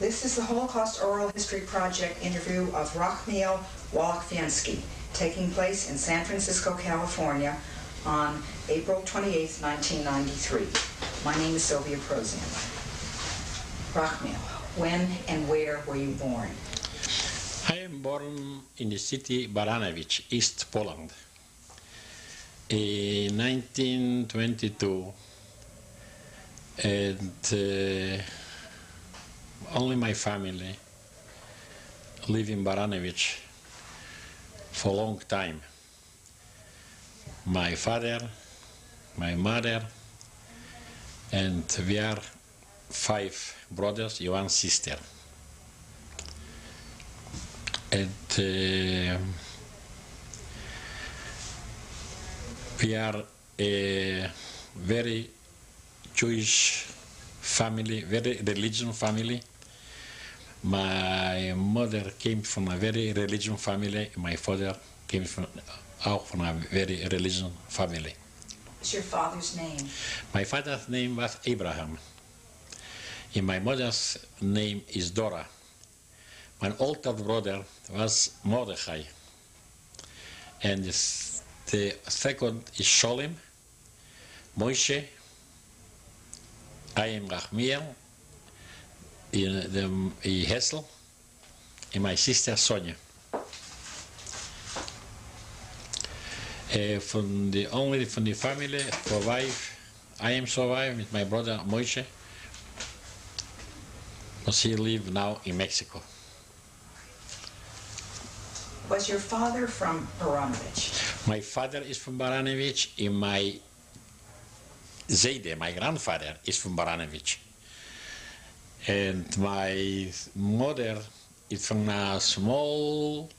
This is the Holocaust Oral History Project interview of Raul Wallach, taking place in San Francisco, California on April 28, 1993. My name is Sylvia Prosian. Raul, when and where were you born? I am born in the city Baranovich, East Poland. In 1922, and only my family live in Baranovich for a long time. My father, my mother, and we are 5 brothers and 1 sister. And we are a very Jewish family, very religious family. My mother came from a very religious family. My father came from a very religious family. What's your father's name? My father's name was Abraham. And my mother's name is Dora. My older brother was Mordechai. And the second is Sholem, Moshe, I am Rachmiel, Hessel, and my sister Sonia. From the family, survive. I am survived with my brother Moshe, but he lives now in Mexico. Was your father from Baranovich? My father is from Baranovich, and my Zayde, my grandfather, is from Baranovich. And my mother is from a small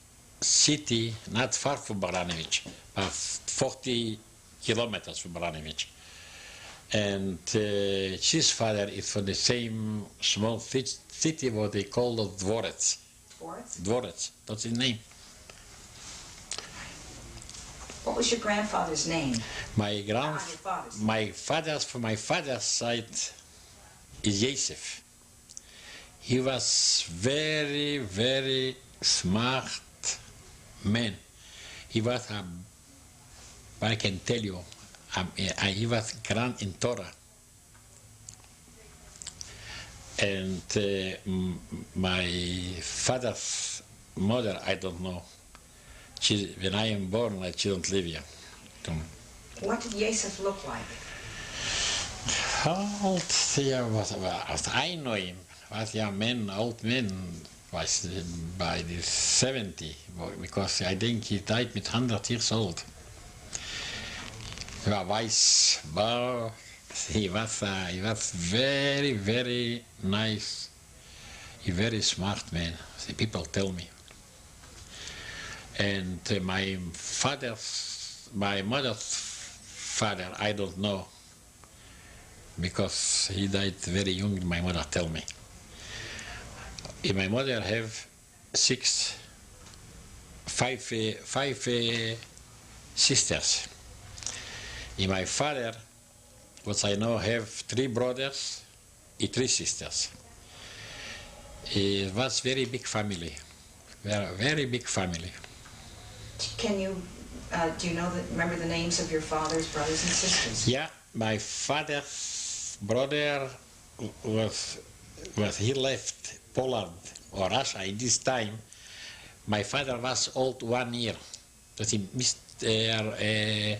city not far from Baranovich, but 40 kilometers from Baranovich. And his father is from the same small city what they call Dvorets. Dvorets? Dvorets, that's his name. What was your grandfather's name? My father's side is Yosef. He was very, very smart man. He was I can tell you, he was grand in Torah. And my father's mother, I don't know. When I am born, she don't live here. What did Yosef look like? I know him. Was a man, old man, was by the 70, because I think he died with 100 years old. He was very, very nice, a very smart man, the people tell me. And my mother's father, I don't know, because he died very young, my mother tell me. And my mother have 5 sisters. And my father, what I know, have 3 brothers and 3 sisters. It was very big family, very big family. Can you, do you know remember the names of your father's brothers and sisters? Yeah, my father's brother he left Poland or Russia in this time. My father was old 1 year. That he Mr.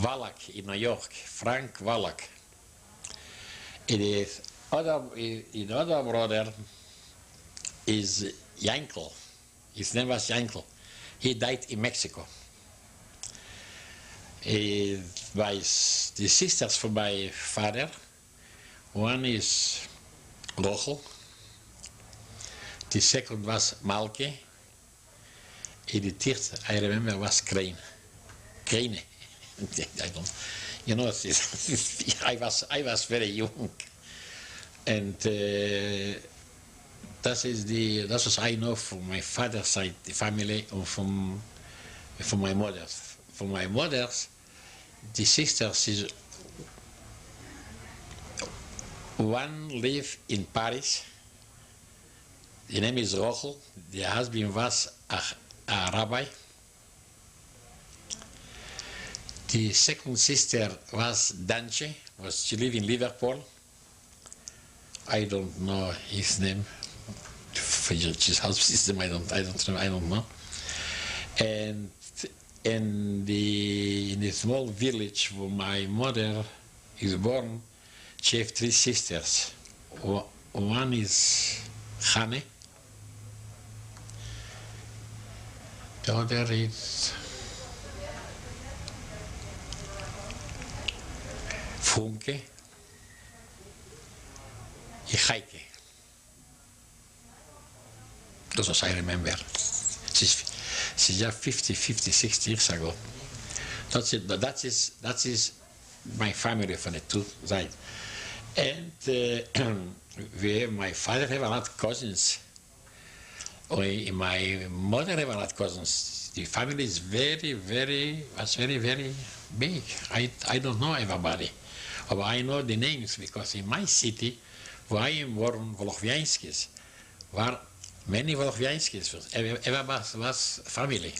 Wallach in New York, Frank Wallach. The other brother is Yankel. His name was Yankel. He died in Mexico. The sisters for my father, one is Rochel, the second was Malke, and the third, I remember, was Crane. I don't, you know, I was very young, and that's what I know from my father's side, the family, and from my mother's. From my mother's, the sisters is one live in Paris, the name is Rochel. The husband was a rabbi. The second sister was Danche. She lived in Liverpool. I don't know his name. For his house system, I don't know. And in the small village where my mother is born, she has three sisters. One is Hane. The other is Funke. And Heike. Those as I remember. She's just 50, 60 years ago. That's it. That is my family from the two sides. And my father have a lot of cousins. My mother have a lot of cousins. The family is very, very big. I don't know everybody. But I know the names because in my city, where I am born, Wolochwianskis, were many Wolochwianskis. Everybody was family.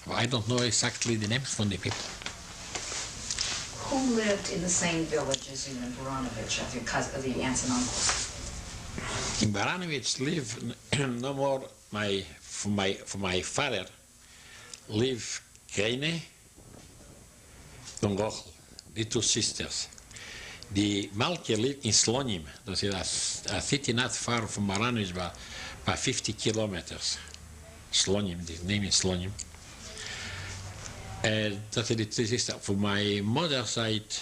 But I don't know exactly the names from the people. Who lived in the same village as you in Baranovich, of the aunts and uncles? In Baranovich live no more. For my father live Kreine and Rochel, the two sisters. The Malke lived in Slonim. That is a city not far from Baranovich, by 50 kilometers. Slonim, the name is Slonim. That is the two sisters. For my mother's side,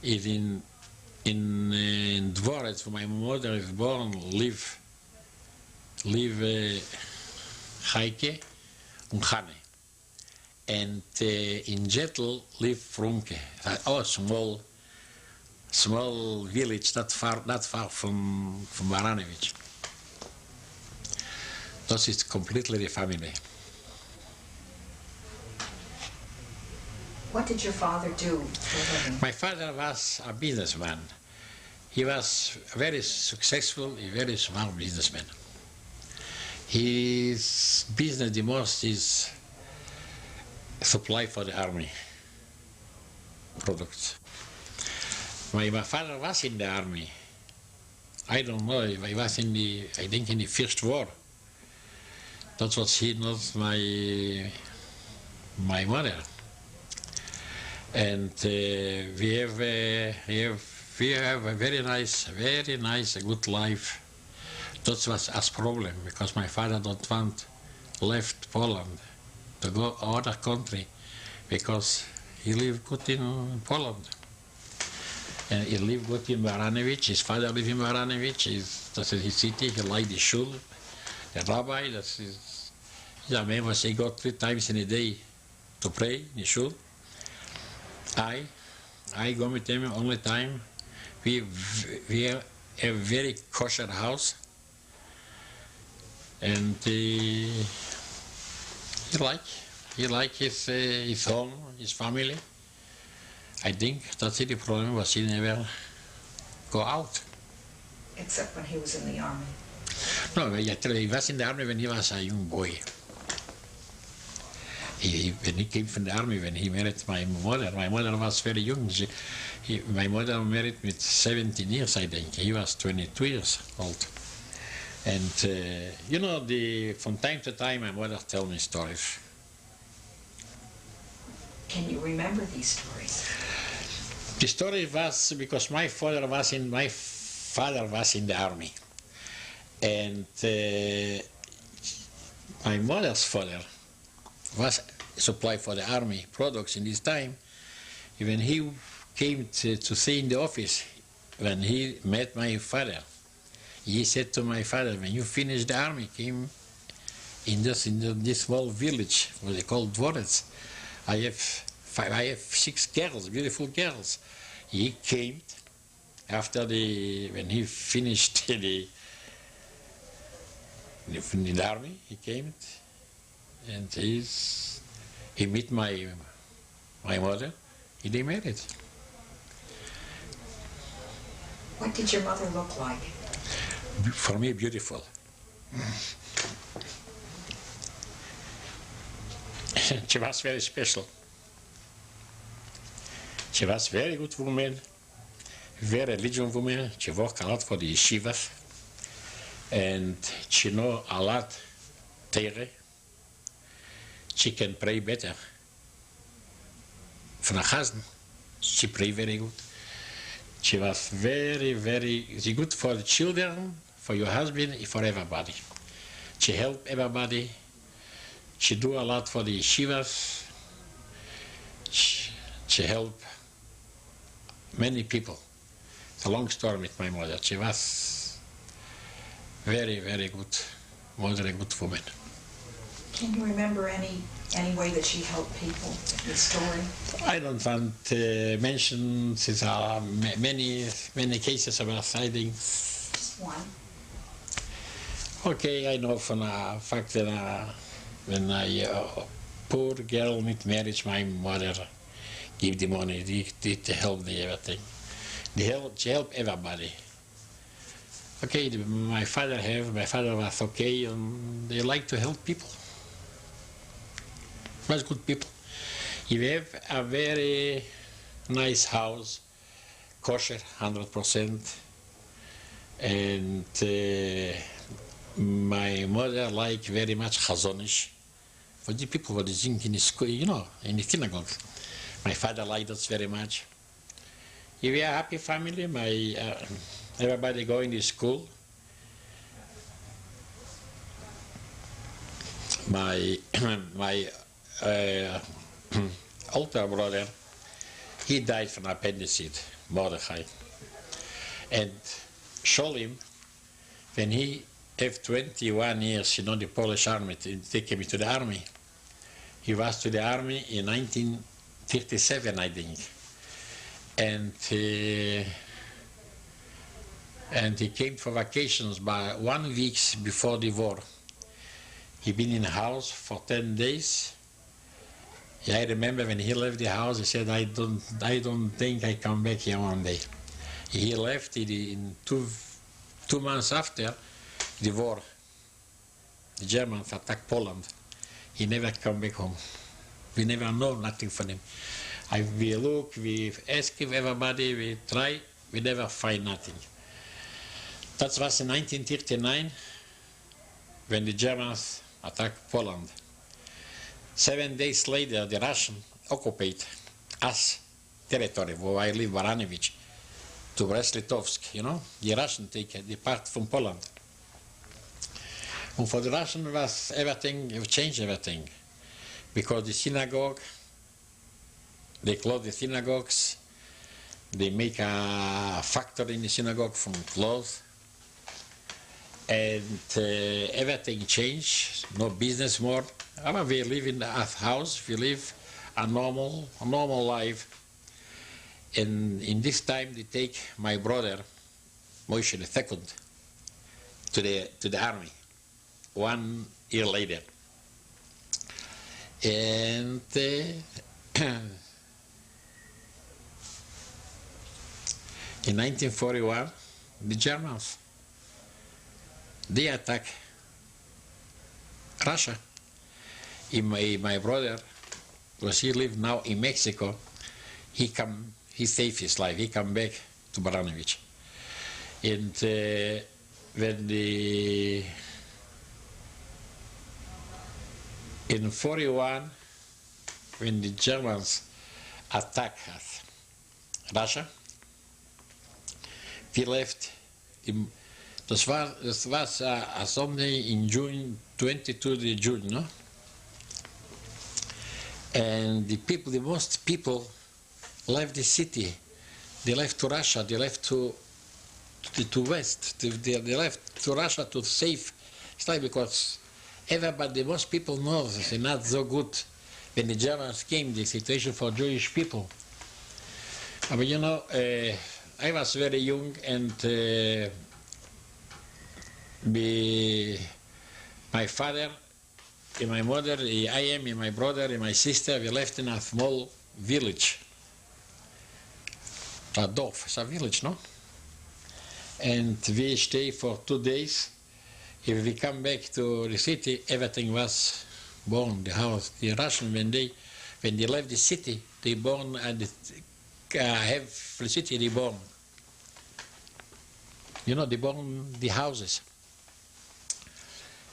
is in Dvorets, where my mother is born, live Heike and Hane. And in Jettel live Frunke. A small village not far from Baranovich. That is completely the family. What did your father do for a living? My father was a businessman. He was very successful, a very smart businessman. His business, the most, is supply for the army products. My father was in the army. I don't know if he was in the First War. That was he, not my mother. And we have a very nice, good life. That was us problem, because my father don't want left Poland to go other country, because he lived good in Poland. And he lived good in Baranovich. His father lived in Baranovich. That's his city. He liked the shul, the rabbi. That's his. Yeah, man was he got 3 times in a day to pray in the shul. I go with him only time. We have a very kosher house, and he like his home, his family. I think that's the problem, was he never go out. Except when he was in the army. No, he was in the army when he was a young boy. When he came from the army, when he married my mother was very young. My mother married with 17 years, I think. He was 22 years old. And, you know, from time to time, my mother tells me stories. Can you remember these stories? The story was because my father was in the army. And my mother's father was supply for the army products in this time. When he came to see in the office, when he met my father, he said to my father, when you finish the army, came in this small village, what they call Dvorets. I have 6 girls, beautiful girls. He came after when he finished the army, he came and he met my mother. They married. What did your mother look like? For me, beautiful. She was very special. She was very good woman, very religious woman. She worked a lot for the yeshivas, and she know a lot Torah. She can pray better. From her husband, she pray very good. She was very, very good for the children, for your husband, for everybody. She helped everybody. She do a lot for the yeshivas. She helped many people. It's a long story with my mother. She was very, very good mother, a good woman. Can you remember any way that she helped people, the story? I don't want to mention, there are many cases about hiding. Just one. Okay, I know from a fact that when a poor girl need marriage, my mother give the money, to help the everything. She help everybody. Okay, my father was okay, and they like to help people. Was good people. You have a very nice house, kosher, 100%, and my mother liked very much chazonish. For the people who sing in the school, you know, in the synagogue. My father liked us very much. We were a happy family. Everybody going to school. My older brother, he died from appendicitis, Mordechai. And Sholim, when he had 21 years, you know, the Polish army, they take him to the army. He was to the army in 1937, I think. And he came for vacations by 1 week before the war. He been in the house for 10 days. Yeah, I remember when he left the house, he said, I don't think I come back here one day. He left in 2 months after the war. The Germans attacked Poland. He never come back home. We never know nothing from him. We look, we ask everybody, we try, we never find nothing. That was in 1939, when the Germans attacked Poland. 7 days later, the Russians occupied us territory, where I live, Baranovich, to Brest-Litovsk, you know. The Russians take the part from Poland. And for the Russians was everything, it changed everything. Because the synagogue, they closed the synagogues, they make a factory in the synagogue from clothes, and everything changed, no business more. We live in a house, we live a normal life. And in this time they take my brother, Moshe II, to the army, 1 year later. And in 1941, the Germans, they attack Russia. My brother, because he lives now in Mexico, he saved his life. He come back to Baranovich. And when in 41, when the Germans attacked us, Russia, we left. Das war something in June, 22 June, no? And the most people left the city. They left to Russia. They left to West. They left to Russia to save stuff, because everybody, most people know it's not so good when the Germans came, the situation for Jewish people. But you know, I was very young, and my father and my mother, I am and my brother and my sister, we left in a small village. A dorf, it's a village, no? And we stayed for 2 days If we come back to the city, everything was born, the house. The Russians, when they left the city, they born and have the city, they born. You know, they born the houses.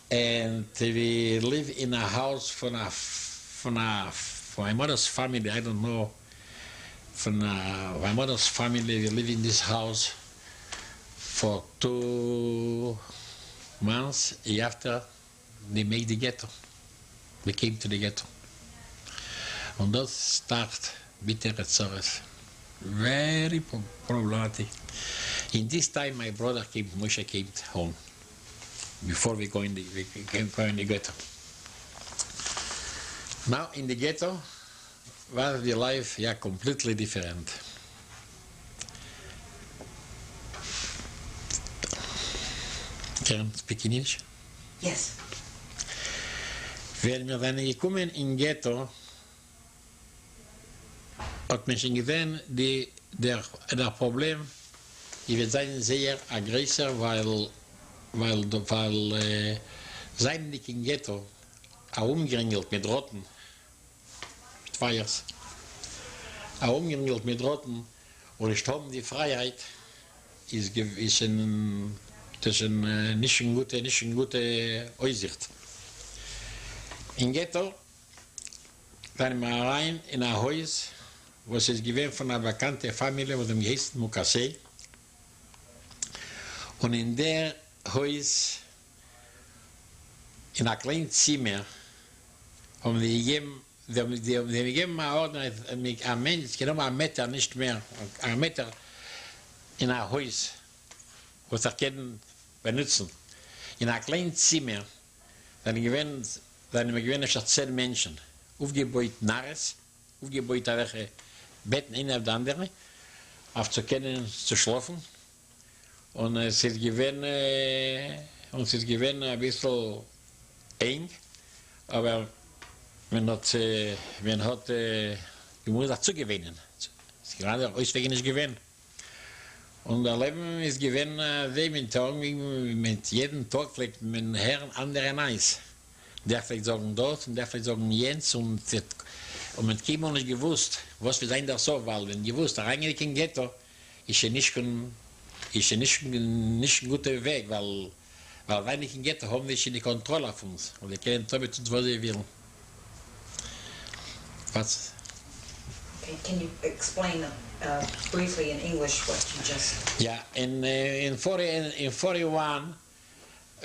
And we live in a house for my mother's family, I don't know. For my mother's family, we live in this house for 2 months after they made the ghetto. We came to the ghetto. And that started bittere Zorres. Very problematic. In this time, my brother Moshe came home before we go in the ghetto. Now in the ghetto, was the life completely different. Can you speak in English? Yes. Wenn wir dann gekommen in Ghetto, hat man schon gesehen, der Problem, die wird sein sehr größer, weil sein nicht in Ghetto herumgeringelt mit Rotten, mit Feiers, herumgeringelt mit Rotten und nicht haben die Freiheit, ist nicht eine gute Aussicht. In Ghetto, dann wir rein in ein Haus, was ist gewesen von einer bekannten Familie, mit dem geheißen Mukassé. Und in der Haus, in einem kleinen Zimmer, haben wir gegeben eine Ordnung, ein Mensch, genommen 1 Meter, nicht mehr, 1 Meter in ein Haus, was er können benutzen. In einem kleinen Zimmer, dann wir gewinnen schon 10 Menschen, aufgebaut Nares, aufgebaut welche Betten einer auf der andere, auf zu können zu schlafen. Und es ist gewesen ein bisschen eng, aber man hat gemusst dazu gewinnen. Es ist gerade auswegen nicht gewinnen. Und das Leben ist gewesen, mit jedem Tag vielleicht mit dem Herrn anderen Eis. Der vielleicht sagen dort und der vielleicht sagen Jens und man hat immer nicht gewusst, was wir sein da so, weil wenn gewusst, der eigentlich im Ghetto ist ja nicht ein guter Weg, weil wenn ich im Ghetto haben wir schon die Kontrolle auf uns und wir können damit tun, was wir wollen. Was? Okay, can you explain briefly in English what you just... Yeah, in 41,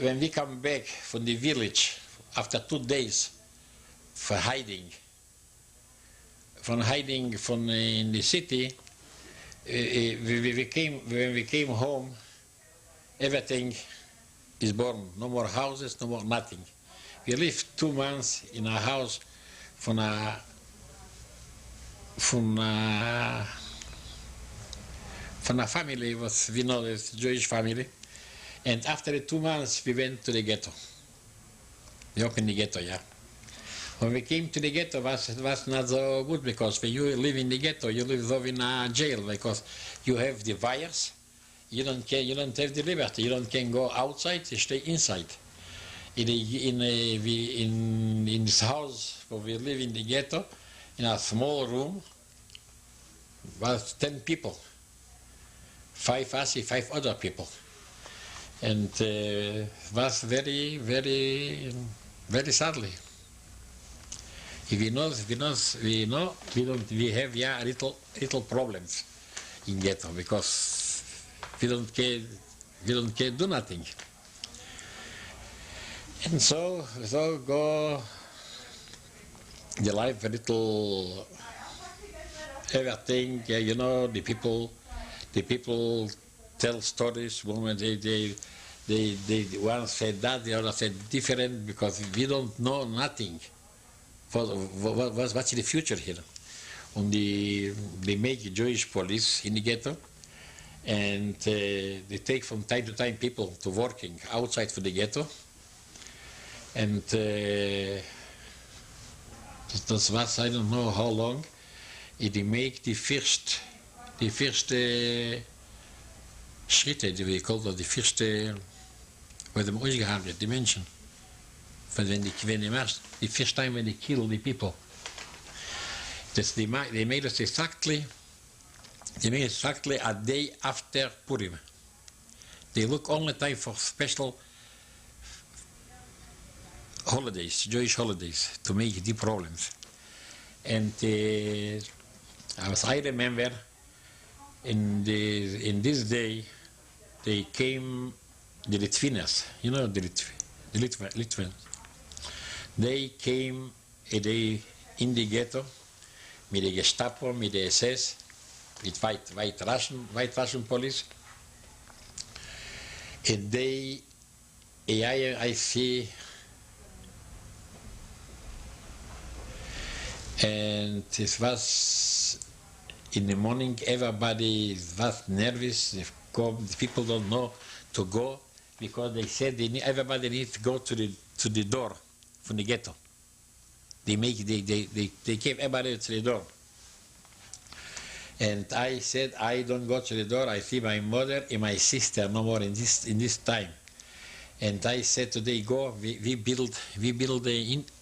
when we come back from the village, after 2 days for hiding, from in the city, when we came home, everything is born. No more houses, no more nothing. We lived 2 months in a house from a family, was we know it's a Jewish family. And after the 2 months, we went to the ghetto. We opened the ghetto, yeah. When we came to the ghetto, it was not so good, because when you live in the ghetto, you live though in a jail, because you have the virus, you don't have the liberty, you can go outside, you stay inside. In this house where we live in the ghetto, in a small room, was 10 people, 5 us, 5 other people, and was very, very, very sadly. We have little problems in ghetto, because we don't do nothing. And so go the life a little, everything, you know, the people tell stories, women, they one said that, the other said different, because we don't know nothing. What's the future here? And they make Jewish police in the ghetto, and they take from time to time people to working outside for the ghetto. And das was, I don't know how long, they make the first Schritte, we call that the first wo sie ausgehandelt, die Menschen. Weil wenn die machst, die first time when they kill the people. They made us exactly a day after Purim. They look only time for special holidays, Jewish holidays, to make the problems. And as I remember, in this day, they came, the Litviners, you know, the Litvins. They came a day in the ghetto, with the Gestapo, with the SS, with white Russian police. And they, I see, and it was in the morning, everybody was nervous, the people don't know to go, because they said everybody needs to go to the door from the ghetto. They came everybody to the door. And I said, I don't go to the door, I see my mother and my sister no more in this time. And I said today, go, we build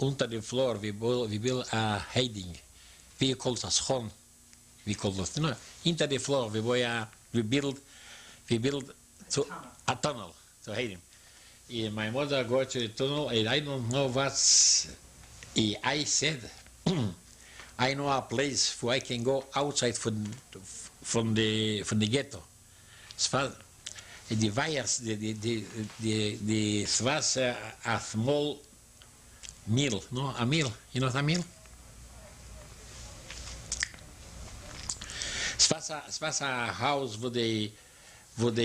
under the floor, we build a hiding. We call it a schon. We call it, you know, into the floor, we build to a tunnel to hide him. And my mother go to the tunnel, and I don't know what's. I said, I know a place where I can go outside from the ghetto. The wires, the was a small mill, no, a mill. You know what a mill? It was a house wo they was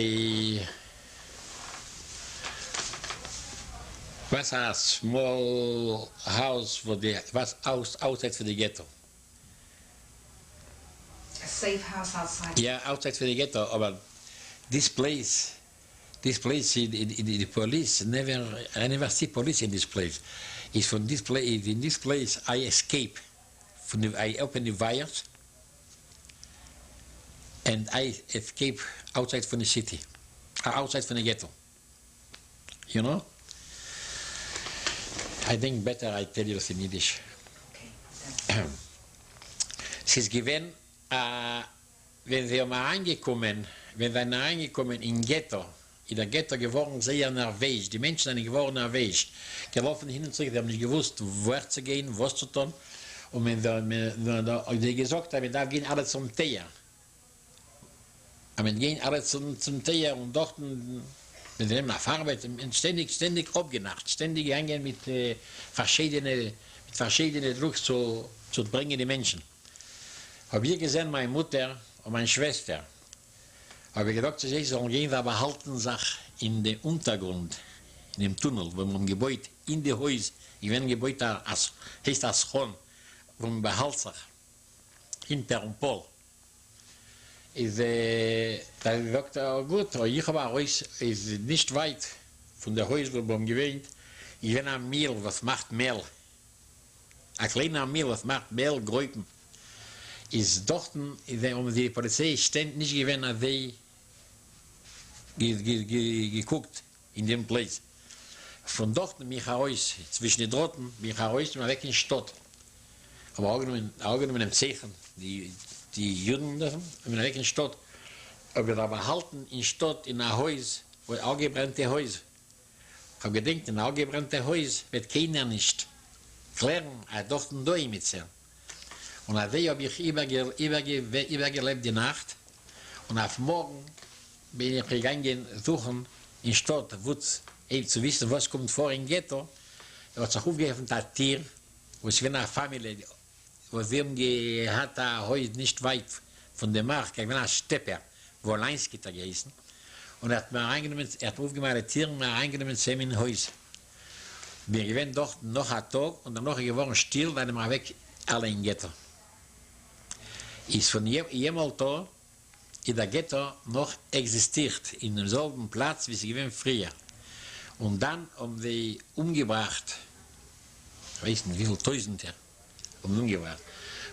a small house was outside for the ghetto. A safe house outside? Yeah, outside for the ghetto. But this place, the police, I never see police in this place. It's from this place, in this place I escape. I open the wires and I escape outside from the city, outside from the ghetto. You know? I think better I tell you this in Yiddish. Okay. Es ist gewesen, wenn wir reingekommen in Ghetto, in der Ghetto geworden sehr nervös, die Menschen sind geworden nervös, gelaufen hin und zurück, die haben nicht gewusst, woher zu gehen, was zu tun. Und wenn die gesagt haben, da gehen alle zum Teer. Aber gehen alle zum Teer und dort, wenn sie nehmen auf Arbeit, ständig abgenacht, ständig gegangen mit verschiedenen Druck zu bringen, die Menschen. Habe ich gesehen, meine Mutter und meine Schwester, habe ich gedacht, sie sollen gehen, wir behalten sich in den Untergrund, in dem Tunnel, wo man Gebäude, in die Häuser, ich bin Gebäude, heißt das Schon, wo man behalten sich, hinter dem Pol. Da habe ich gesagt, oh gut, ich habe ein Haus, ist nicht weit von der Haus, wo man gewohnt, ich bin ein Mehl, was macht Mehl. Ein kleiner Mehl, was macht Mehl, Gräupen. Ist dort, die Polizei nicht gewesen, als sie geguckt in dem Platz. Von dort bin ich heraus, zwischen den Drotten, bin ich heraus, bin ich weg in die Stadt. Aber auch mit dem Zeichen, die Juden, bin ich weg in die Stadt. Aber da behalten in der Stadt, in einem Haus, wo ein angebranntes Haus. Ich habe gedacht, ein angebranntes Haus wird keiner nicht klären, dort und da mit sein. Und auf die habe ich übergelebt die Nacht. Und auf morgen bin ich gegangen suchen in der Stadt, zu wissen, was kommt vor im Ghetto. Er hat sich aufgehoben, das Tier, wo es wie eine Familie, wo wir gehabt haben, heute nicht weit von der Mark, ich bin ein Stepper, Wolochwianski geheißen. Und er hat mir reingenommen, er hat aufgemacht, das Tier, mir reingenommen zu ihm in Haus. Wir gewesen dort noch einen Tag und dann noch geworden still, dann sind wir weg, alle im Ghetto. Ist von jemals da in der Ghetto noch existiert, in demselben Platz, wie sie gewesen früher. Und dann haben sie umgebracht, ich weiß nicht, wie viele Tausende umgebracht.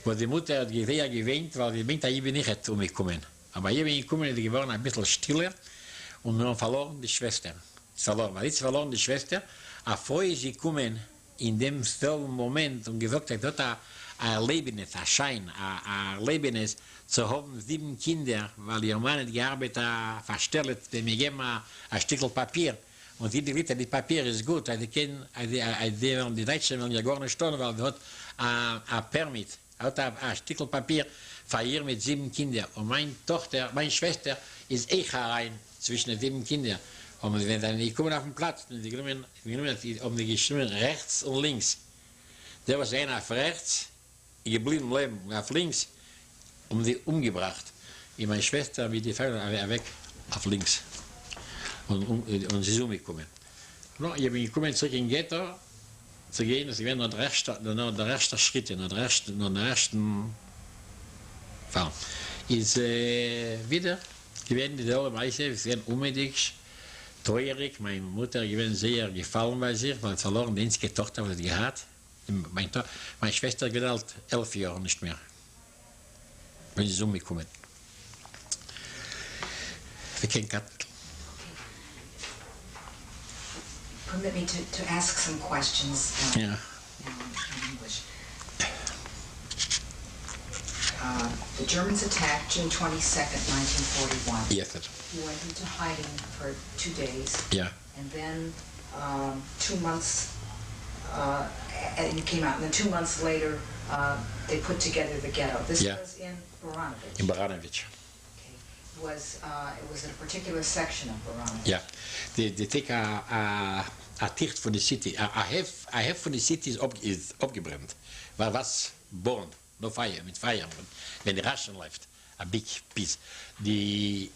Wo die Mutter hat sehr gewöhnt, weil die Mutter hier nicht umgekommen. Aber hier bin ich gekommen, die waren ein bisschen stiller und wir haben verloren die Schwestern. verloren. Weil jetzt verloren die Schwester, a vorher sie kommen in dem selben Moment und gesagt hat, dort ein Erlebnis, ein Schein, ein Erlebnis zu haben 7 Kinder, weil ihr Mann hat gearbeitet, verstellt, dem ich geben ein Stückchen Papier. Und die Leute, die Papier ist gut, die Deutschen wollen ja gar nicht tun, weil dort ein Permit, hat ein Stückchen Papier für ihr mit 7 Kindern. Und meine Schwester ist rein zwischen den 7 Kindern. Und wenn dann die kommen auf den Platz, die geschrieben rechts und links. Der war einer auf rechts, geblieben leben, auf links, die umgebracht. Und meine Schwester, wie die Frau, weg auf links. Und sie ist umgekommen. No, ich bin gekommen zurück in Ghetto, zu gehen, das wäre noch der erste Schritt, noch der ersten Fall. Ist wieder gewesen, die Dole Meise, es werden unbedingt teurig, meine Mutter gewesen sehr gefallen bei sich, weil verloren, die einzige Tochter, die sie gehabt. Meine Schwester wird halt 11 Jahre nicht mehr, wenn sie ist umgekommen. Wir kennen Permit me to ask some questions yeah. in English. The Germans attacked June 22nd, 1941. Yes, sir. You went into hiding for 2 days. Yeah. And then 2 months, and you came out, and then 2 months later, they put together the ghetto. This Yeah. was in Baranovich. In Baranovich. Okay. It was in a particular section of Baranovich. Yeah. They take a ticht von der City. I have von der City ist abgebrannt. Weil was born, no fire, mit Feuer. Wenn die Raschen läuft, a big piece. Die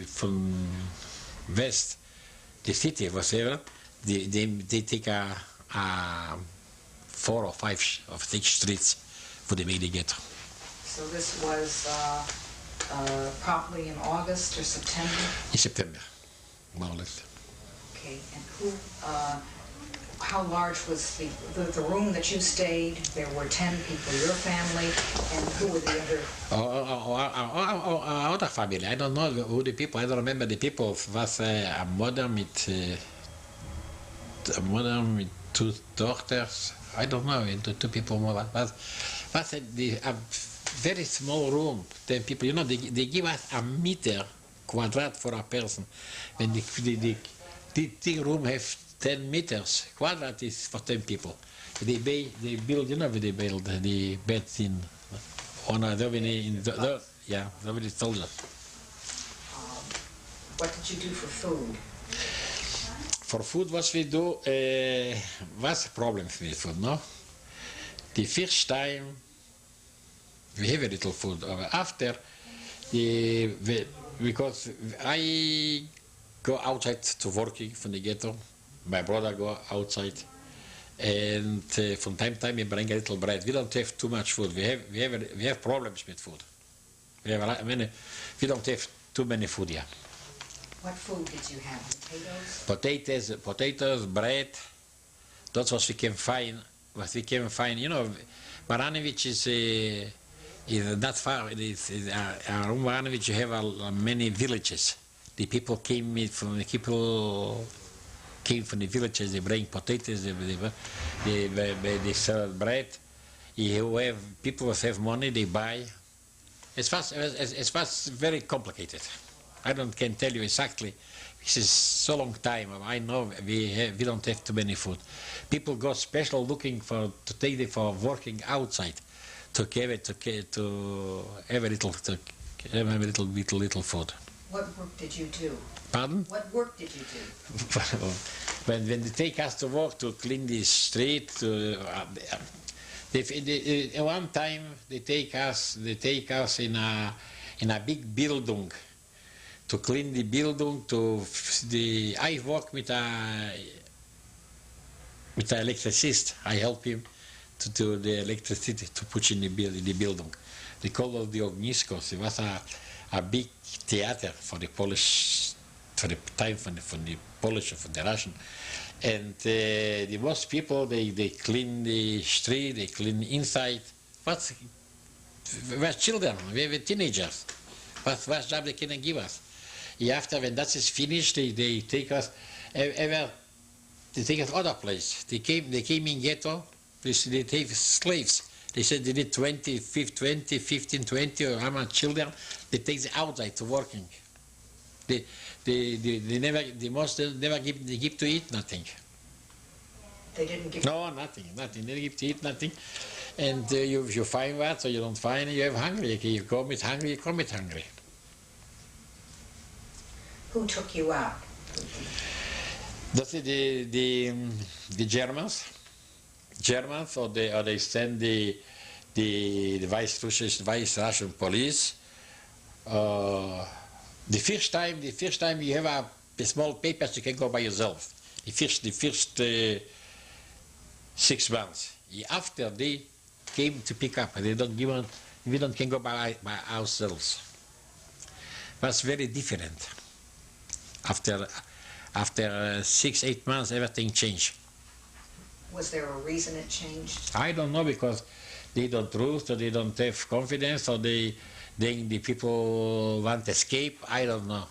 von West, die City, whatever, they take a 4 or 5 or 6 streets for the made ghetto. So this was probably in August or September? In September, more or less. Okay, and how large was the room that you stayed? There were 10 people, your family, and who were the other? Other family, I don't know who the people, I don't remember the people. Was a mother with 2 daughters, I don't know, 2 people more. Was a very small room, 10 people, you know, they give us a meter quadrat for a person. When the room have 10 meters, quadrat is for 10 people. They build, you know, they build the beds in yeah, nobody told us. What did you do for food? For food, what we do, was a problem with food, no? The first time, we have a little food. After, because I go outside to working from the ghetto, my brother go outside, and from time to time we bring a little bread. We don't have too much food. We have problems with food. We don't have too many food here. What food did you have? Potatoes, bread. That's what we can find. You know, Baranovich is not far. Around Baranovich you have many villages. The people came from the villages. They bring potatoes. They sell bread. People have money. They buy. It was very complicated. I can tell you exactly. This is so long time. I know we don't have too many food. People go special looking for working outside to have a little food. What work did you do? Pardon? What work did you do? when they take us to work to clean the street, one time they take us in a big building to clean the building. I work with a electricist. I help him to do the electricity to put in the building. They call it the Ogniskos. It was a big theater for the Polish, for the time for the Polish or for the Russian. And the most people, they clean the street, they clean inside. We were children, we were teenagers. What job they can give us? After when that is finished, they take us they take us other place. They came in ghetto. They take slaves. They said they did 20, 15, 20, or how much children. They take them outside to working. They never give to eat nothing. They didn't give. No, nothing. They give to eat nothing. And if you find what, or you don't find it, you have hungry. You come it hungry, you come it hungry. Who took you out? That's the Germans. Germans, or they send the vice Russian police. The first time you have a small paper, you can go by yourself. The first 6 months. After they came to pick up, we can go by ourselves. That's very different. After 6, 8 months, everything changed. Was there a reason it changed? I don't know, because they don't trust, or they don't have confidence, or the people want to escape. I don't know.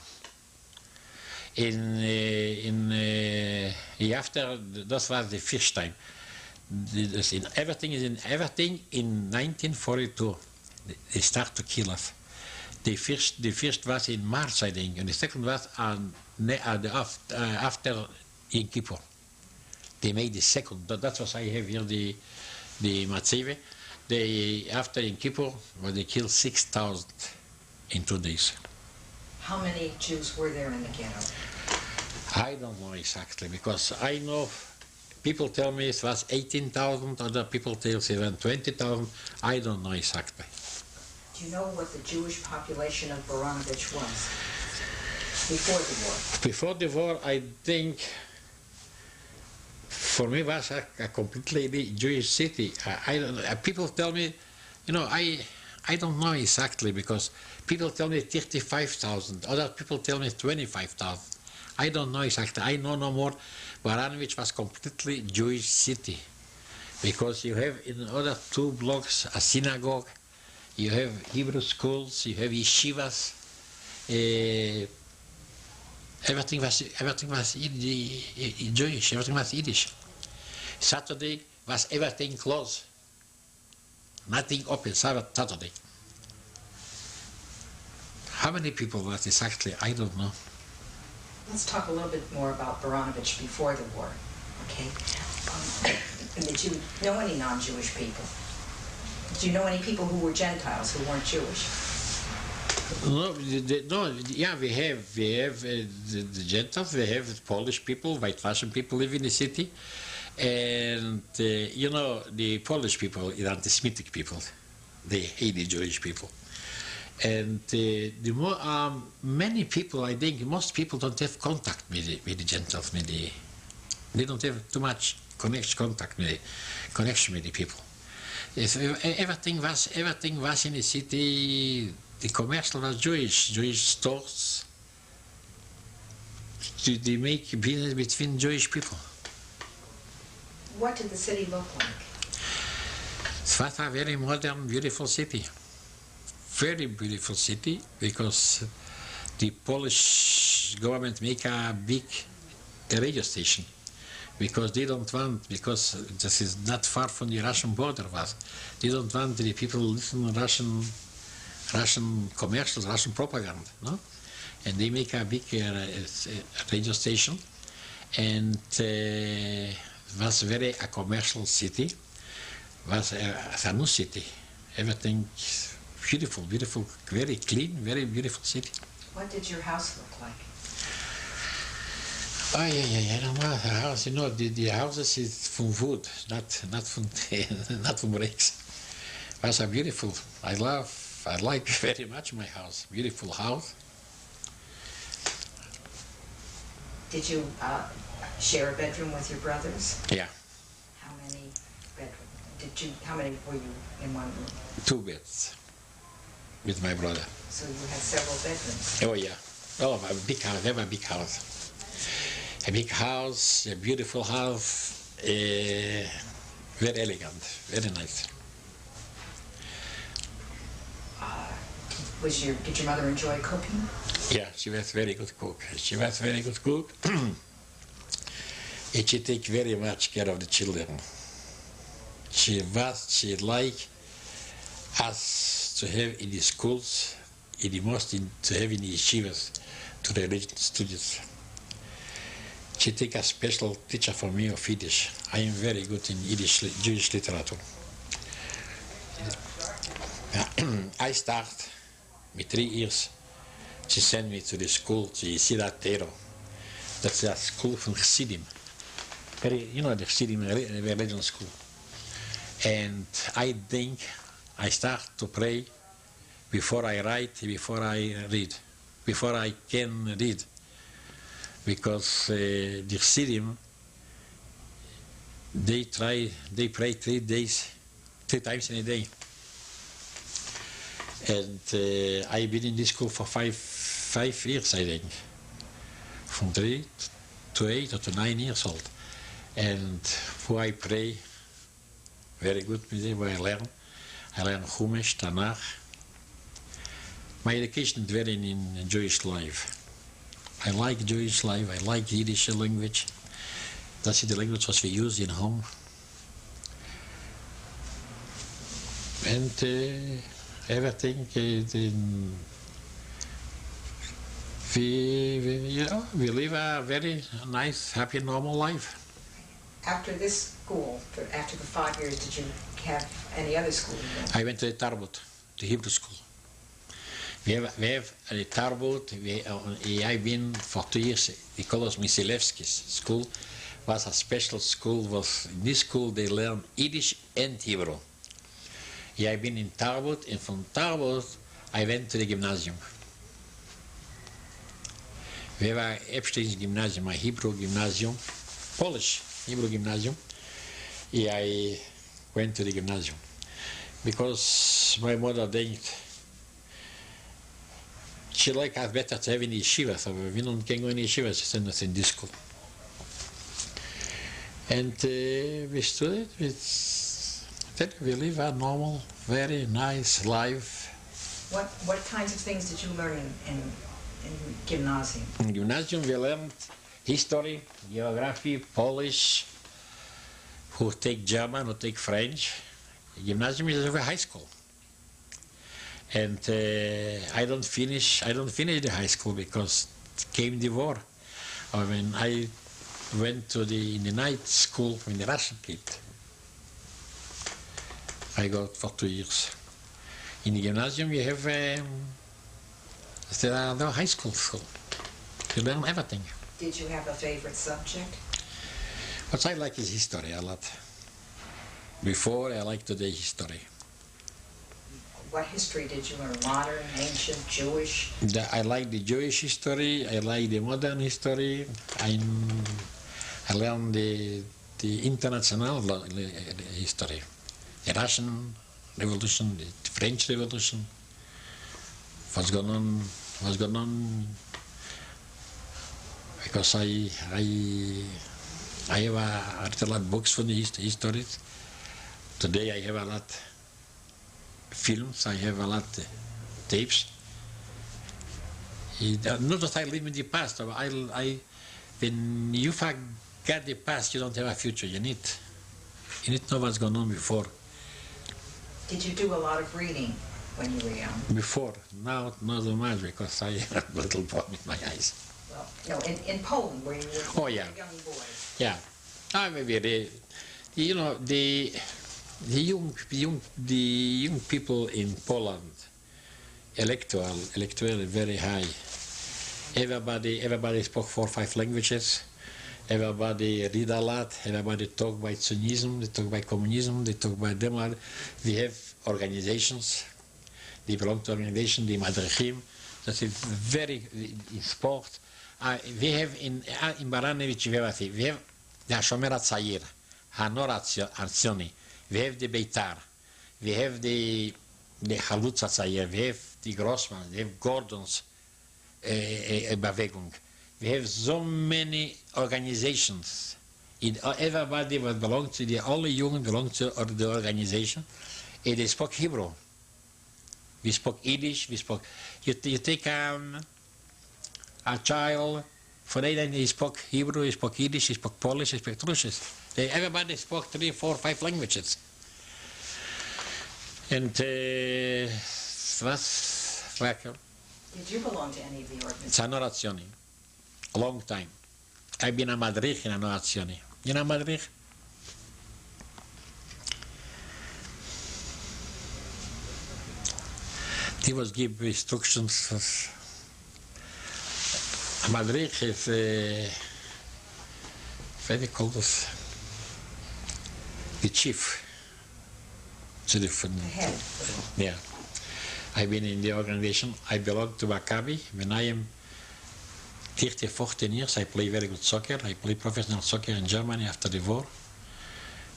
After that was the first time. Everything in 1942. They start to kill us. The first was in March, I think, and the second was after Yom Kippur. They made the second. That's what I have here, the Matzive. After Yom Kippur, they killed 6,000 in 2 days. How many Jews were there in the ghetto? I don't know exactly, because I know people tell me it was 18,000, other people tell it was 20,000. I don't know exactly. Do you know what the Jewish population of Baranovich was before the war? Before the war, I think, for me, it was a completely Jewish city. People tell me, I don't know exactly, because people tell me 35,000, other people tell me 25,000. I don't know exactly. I know no more. Baranovich was completely Jewish city, because you have in other 2 blocks a synagogue, you have Hebrew schools, you have yeshivas. Everything was Jewish. Everything was Yiddish. Saturday was everything closed. Nothing open Saturday. How many people was exactly? I don't know. Let's talk a little bit more about Baranovich before the war, okay? Did you know any non-Jewish people? Do you know any people who were Gentiles, who weren't Jewish? No, yeah, we have the Gentiles, we have Polish people, white Russian people live in the city, and the Polish people are anti-Semitic people. They hate the Jewish people. And many people, I think, most people don't have contact with the Gentiles. They don't have too much connection with the people. Everything was in the city. The commercial was Jewish stores. They make business between Jewish people. What did the city look like? It was a very modern, beautiful city. Very beautiful city, because the Polish government make a big radio station, because they don't want, because this is not far from the Russian border was, they don't want the people listen to Russian commercials, Russian propaganda, no? And they make a big radio station, and was very a commercial city, was a new city, everything beautiful, very clean, very beautiful city. What did your house look like? I don't know, the house, the houses is from wood, not from bricks. It was a beautiful, I like very much my house, beautiful house. Did you share a bedroom with your brothers? Yeah. How many bedrooms? How many were you in one room? 2 beds with my brother. So you had several bedrooms? Oh yeah. Oh, a big house, never a big house. A big house, a beautiful house, very elegant, very nice. Did your mother enjoy cooking? Yeah, she was very good cook. She was very good cook. And she take very much care of the children. She like us to have in the schools, to have in the yeshivas, to the religious studies. She take a special teacher for me of Yiddish. I am very good in Yiddish, Jewish literature. I start with 3 years. She sent me to the school, to Yeshivat Theodore. That's a school from Chassidim. You know, the Chassidim religion school. And I think I start to pray before I write, before I read, before I can read. Because the Chassidim, they pray 3 times in a day. And I've been in this school for five years, I think. From 3 to 8 or to 9 years old. And where I pray, very good music, where I learn Chumash, Tanakh. My education is very in Jewish life. I like Jewish life, I like Yiddish language. That's the language that we use in home. And everything, we live a very nice, happy, normal life. After this school, after the 5 years, did you have any other school? I went to the Tarbut, the Hebrew school. We have a Tarbut, I've been for 2 years, we call it Misilevsky's school. Was a special school. In this school they learn Yiddish and Hebrew. I've been in Tarbut, and from Tarbut I went to the gymnasium. We have a Epstein's gymnasium, a Hebrew gymnasium, Polish Hebrew gymnasium. I went to the gymnasium because my mother think she like us better to have in yeshiva, so we don't can go in yeshiva, she sent us in this school. And we studied, we live a normal, very nice life. What kinds of things did you learn in gymnasium? In gymnasium we learned history, geography, Polish, who take German, who take French. Gymnasium is a high school. And I don't finish the high school because came the war. I mean, I went in the night school in the Russian kid. I got for 2 years. In the gymnasium you have the high school. You learn everything. Did you have a favorite subject? What I like is history a lot. Before I liked today history. What history did you learn? Modern, ancient, Jewish? I like the Jewish history. I like the modern history. I learned the international history. The Russian Revolution, the French Revolution. What's going on? Because I have a lot of books for the history. Today I have a lot films, I have a lot tapes. Not that I live in the past, but when you forget the past, you don't have a future. You need to know what's going on before. Did you do a lot of reading when you were young? Before, now not so much because I have a little problem in my eyes. Well, no, in Poland where you were a young boy. Yeah, maybe the young people in Poland, electoral very high. Everybody spoke 4 or 5 languages. Everybody read a lot. Everybody talk by Zionism. They talk by communism. They talk by Denmark. We have organizations. They belong to organization. The Madrichim. That is very in sport. We have in Baranovich. We have the Shomer HaTzayir, Hanor HaTzioni. We have the Beitar, we have the Halutz HaTzayir, we have the Grossman, we have Gordon's Bewegung. We have so many organizations. Everybody was belong to all the young belong to the organization, and they spoke Hebrew. We spoke Yiddish. We spoke. You take a child. For them, he spoke Hebrew, he spoke Yiddish, he spoke Polish, he spoke Russian. Everybody spoke 3, 4, 5 languages. And was lekker. Did you belong to any of the organizations? Zanorazioni. A long time. I've been a madrich in Anorazioni. You know madrich? He was give instructions. A madrich is, what do you call this? The chief. The head. Yeah. I've been in the organization. I belong to Maccabi. When I am 30, 14 years, I play very good soccer. I play professional soccer in Germany after the war.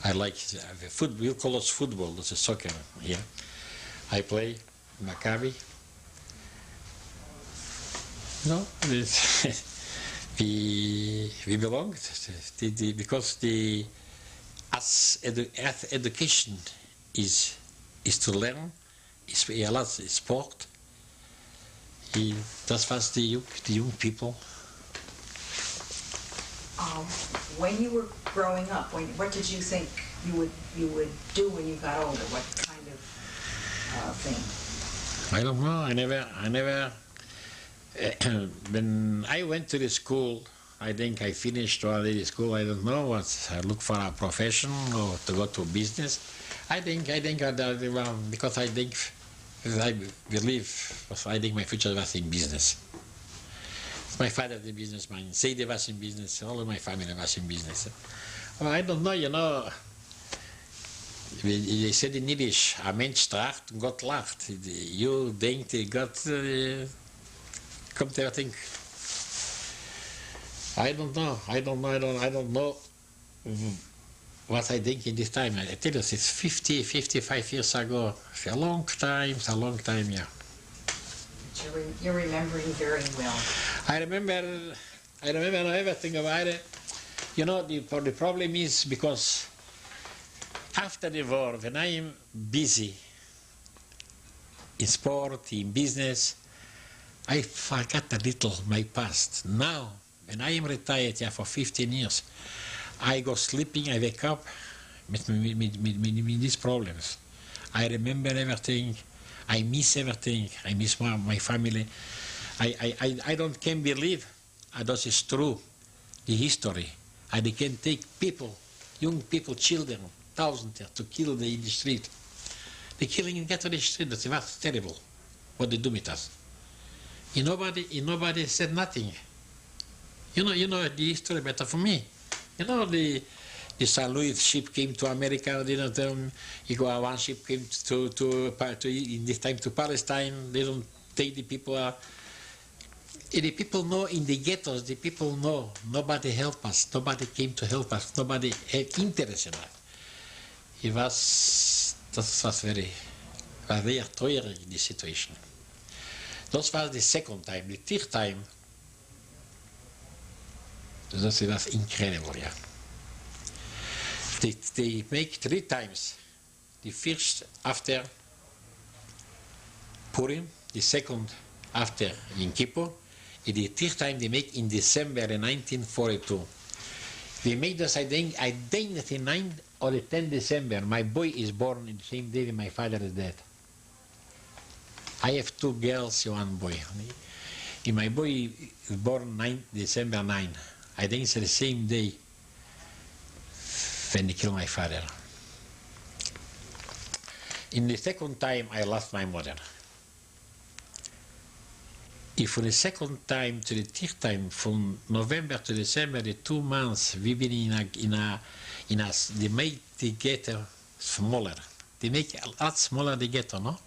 I like football. You call us football. This is soccer here. I play Maccabi. No, we belong because as education is to learn, is a lot sport. Das was the young people. When you were growing up, what did you think you would do when you got older? What kind of thing? I don't know. I never. When I went to the school, I think I finished already school. I don't know what. I look for a profession or to go to business. I think because I think I believe. I think my future was in business. My father was a businessman. Seide was in business. All of my family was in business. Well, I don't know. You know. They said in Yiddish, a Mensch tracht und Gott lacht. You think Gott kommt everything. I don't know what I think in this time. I tell you, it's 50, 55 years ago. It's a long time, yeah. You're remembering very well. I remember everything about it. You know, the problem is because after the war, when I am busy in sport, in business, I forgot a little my past. Now, when I am retired for 15 years, I go sleeping, I wake up with these problems. I remember everything, I miss everything, I miss my family. I can't believe that is true, the history. I can take people, young people, children, thousands to kill them in the street. The killing in ghetto the street, that's terrible, what they do with us. Nobody said nothing. You know the history better for me. You know the St. Louis ship came to America. They don't tell me. One ship came to in this time to Palestine. They don't take the people. The people know in the ghettos. The people know nobody helped us. Nobody came to help us. Nobody had interest in us. Das was very teuer in the situation. That was the second time. The third time, that was incredible, yeah. They make 3 times. The first after Purim, the second after Yom Kippur, and the third time they make in December 1942. They made us, I think the 9 or the 10 December. My boy is born in the same day when my father is dead. I have 2 girls and 1 boy. And my boy is born December 9. I think it's the same day when they killed my father. In the second time, I lost my mother. If for the second time to the third time, from November to December, the 2 months, we've been they make the ghetto smaller. They make a lot smaller the ghetto, no?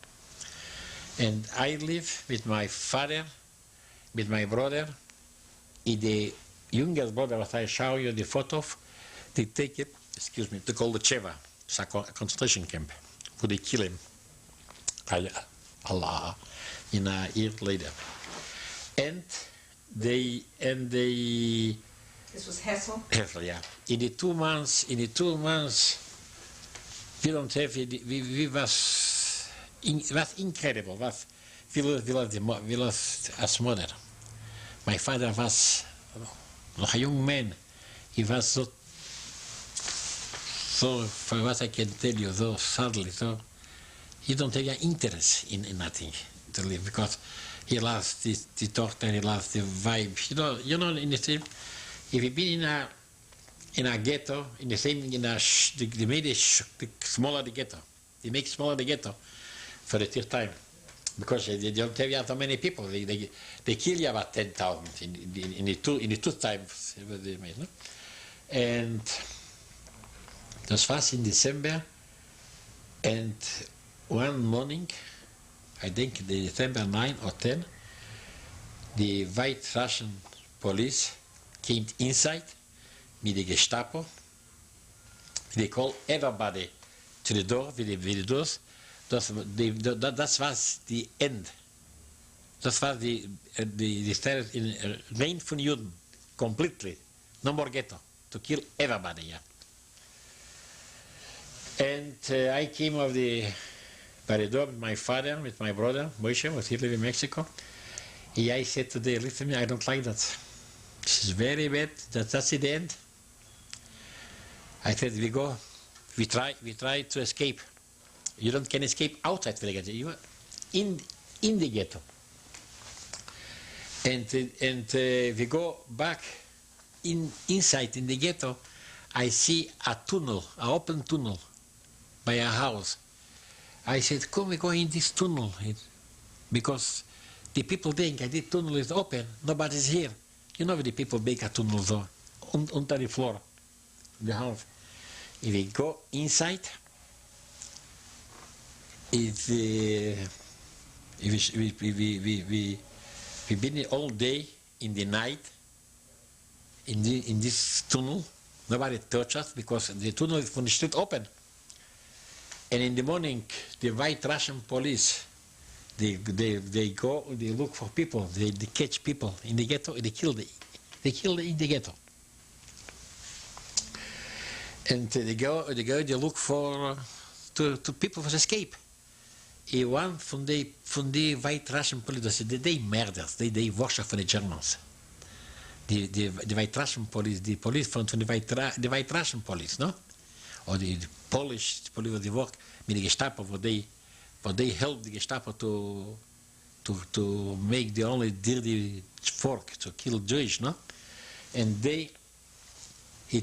And I live with my father, with my brother, and the youngest brother, what I show you the photo of, they take it, to call the Cheva, it's a concentration camp, where they kill him, Allah, in a year later. And they. This was Hessel? Hessel, yeah. In the 2 months, we don't have. We was was incredible, was we lost as mother. My father was noch a young man. He was so, for what I can tell you, so sadly, so he don't take an interest in nothing to live, because he lost the daughter, he lost the vibe. You know, in the same, if you been in a ghetto, in the same, they made it smaller the ghetto. They make smaller the ghetto for the third time, because they don't have so many people. They kill you about 10,000 in the two times they made, no? And das was in December, and one morning, I think December 9 or 10, the white Russian police came inside with the Gestapo. They called everybody to the door with the doors. That was the end. That was the start in reign von Juden, completely. No more ghetto, to kill everybody, yeah. And I came by the door with my father, with my brother, Moshe, was he lived in Mexico. And I said today, listen to me, I don't like that. This is very bad, that's the end. I said, we try to escape. You can escape outside the ghetto, you are in the ghetto. And we go back inside in the ghetto. I see a tunnel, an open tunnel by a house. I said, come, we go in this tunnel, because the people think the tunnel is open, nobody's here. You know the people make a tunnel so, under the floor, the house. If we go inside, we've been all day, in the night, in this tunnel. Nobody touched us because the tunnel is from the street open. And in the morning, the white Russian police, they look for people, they catch people in the ghetto, they kill in the ghetto. And they look for to people for escape. And one from the white Russian police, they murders, they worship for the Germans. The white Russian police, the police from the white Russian police, no? Or the Polish police, they work with the Gestapo, where they help the Gestapo to make the only dirty work, to kill Jews, no? And he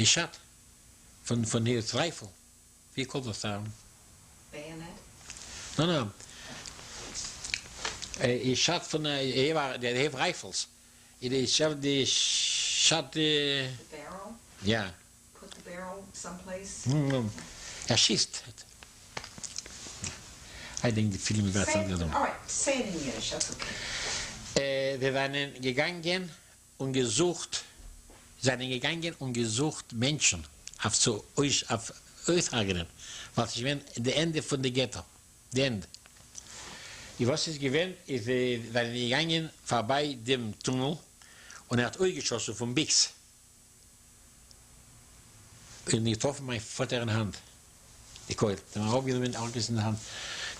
shot from his rifle. Wie call that sound? Bayonet? No. He shot from they have rifles. He shot the barrel? Yeah. Put the barrel someplace? Schießt. I think the film was all right, say it in Yiddish, that's okay. Wir waren gegangen und gesucht Menschen auf Österreicher, was ich meine, das Ende von der Ghetto, das Ende. Und was ist gewesen, ist, wir waren gegangen vorbei dem Tunnel und hat geschossen vom Bix. Und ich traf meinen Vater in der Hand. Die Keule, der war auch wieder mit alles in der Hand.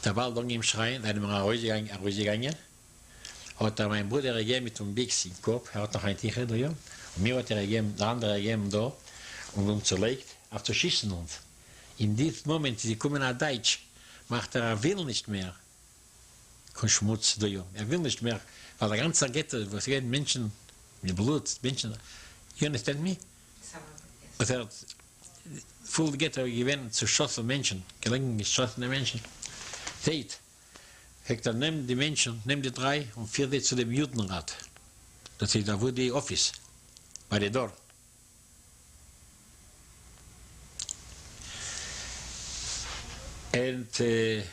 Der war lang im Schreien, da sind wir rausgegangen. Hat mein Bruder gegeben mit dem Bix im Kopf, hat noch ein Ticher da, und mir hat gegeben, der andere gegeben da, und uns zerlegt, auf zu schießen uns. In diesem Moment, sie kommen nach Deutsch, macht will nicht mehr. Kein Schmutz da, will nicht mehr, weil der ganze Ghetto, was gehen Menschen mit Blut, Menschen, you understand me? Und hat voll Ghetto gewinnt zu schossen Menschen, gelegen geschossene Menschen. Seht, Hector, nimm die Menschen, nimm die 3 und 4 die zu dem Judenrat. Das ist da, wo die Office, bei der Door. Und wir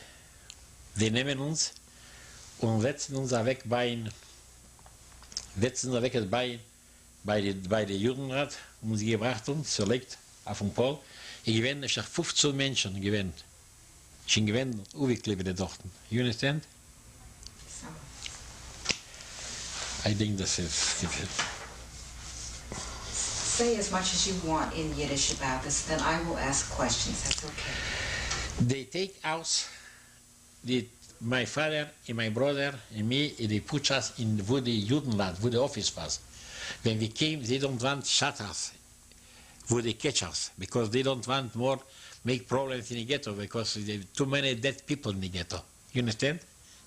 nehmen uns und setzen uns weg bei der Judenrat, und sie gebracht uns, zerlegt auf den Pol. Ich gewinne, ich habe 15 Menschen gewinnt. Ich gewinne, uwegklebende Dochten. You understand? I think das ist... say as much as you want in Yiddish about this, then I will ask questions. That's okay. They take us, my father and my brother and me, and they put us in wo the Judenland, wo the office was. When we came, they don't want shut us, wo they catch us, because they don't want more make problems in the ghetto, because there are too many dead people in the ghetto. You understand?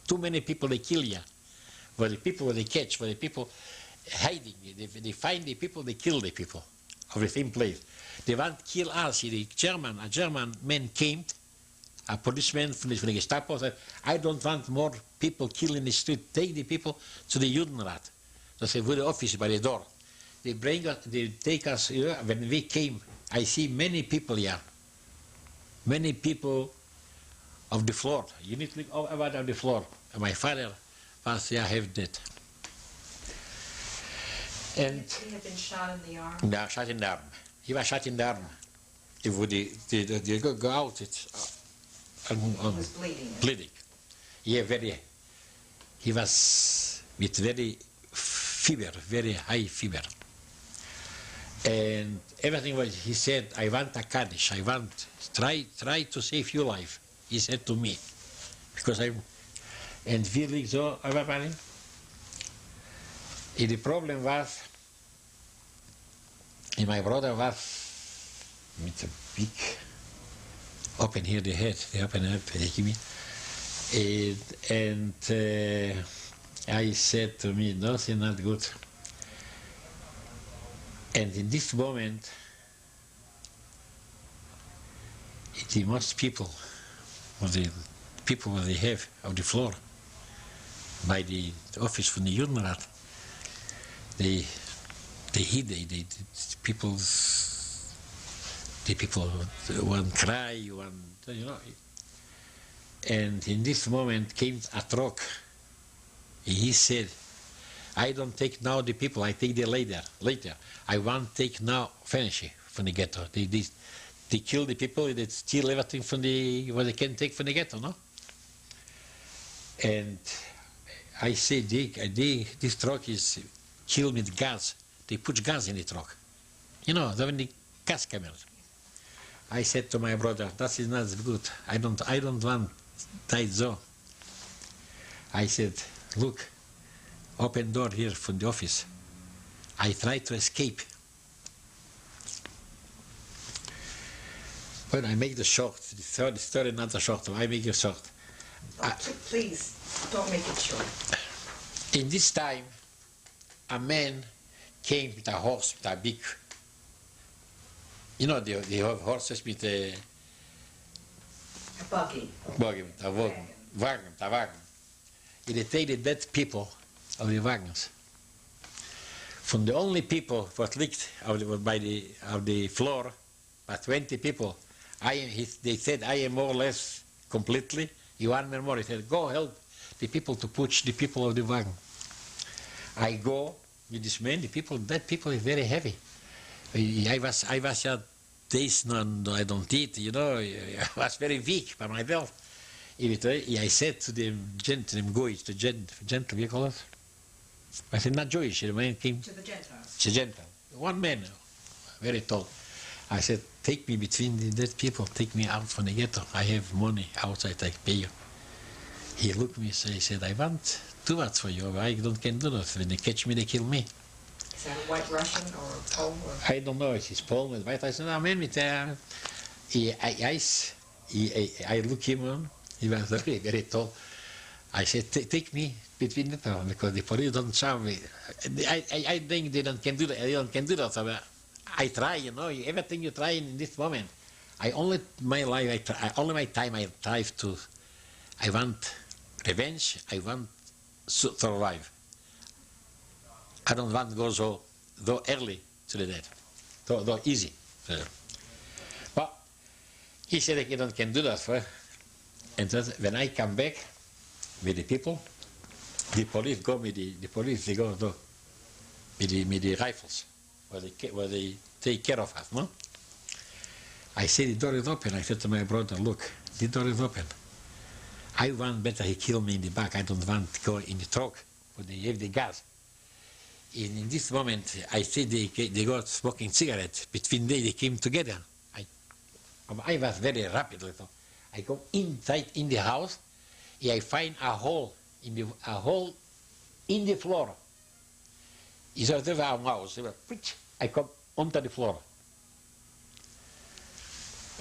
Too many people they kill you. Where the people they catch, where the people hiding, they find the people, they kill the people of the same place. They want to kill us. A German man came, a policeman from the Gestapo said, I don't want more people killed in the street. Take the people to the Judenrat. They say, with the office by the door. They bring us, they take us here. When we came, I see many people here. Many people of the floor. You need to look about on the floor. And my father was here, have that. And He had been shot in the arm? no, shot in the arm. He was shot in the arm. They go out. He was bleeding. Bleeding. He was with very fever, very high fever. And everything was, he said, I want a Kaddish, I want, try to save your life, he said to me. Because and really so, everybody. And the problem was, and my brother was with a big, open here the head, they open up, they give me. And I said to me, nothing not good. And in this moment, the most people, or the people that they have on the floor, by the office from the Judenrat, the people one cry, one, you know. And in this moment came a truck. He said, I don't take now the people, I take them later. I want to take now, finish it from the ghetto. They kill the people, they steal everything from what they can take from the ghetto, no? And I say, this truck is killed with gas. They put gas in the truck. You know, they have the gas cameras. I said to my brother, that is not good. I don't want that so. I said, look, open door here from the office. I tried to escape. When I make the short, the story not the short, I make it short. Please, don't make it short. In this time, a man came with a horse, with a big, you know, they have horses with a buggy, a wagon. They take the dead people of the wagons. From the only people what licked of the floor, but 20 people, they said, I am more or less completely, you want me more. He said, go help the people to push the people of the wagon. I go with this man, dead people is very heavy. I was days, no, I don't eat, you know, I was very weak by myself. I said to them, Goyish, the gentle, you call it? I said, not Jewish, the man came. To the Gentiles. To Gentile. One man, very tall. I said, take me between the dead people, take me out from the ghetto. I have money outside, I pay you. He looked at me, so he said, I want too much for you, I can do that. When they catch me, they kill me. Is that a white Russian or a Pole? I don't know, it's Pole with white. I said, no, man, I look him on, he was very, very tall. I said, take me between the two, because the police don't charge me. I think they can do that. So I try, you know, everything you try in this moment. I want revenge, I want to survive. I don't want to go so early to the death, so easy. But he said he can do that. And when I come back with the people, the police go with the police. They go with the rifles, where they take care of us. No. I say the door is open. I said to my brother, look, the door is open. I want better he kill me in the back. I don't want to go in the truck where they have the gas. in this moment, I see they got smoking cigarettes. Between they came together. I was very rapid. So I go inside in the house, and I find a hole in the floor. Is there a mouse? I come onto the floor.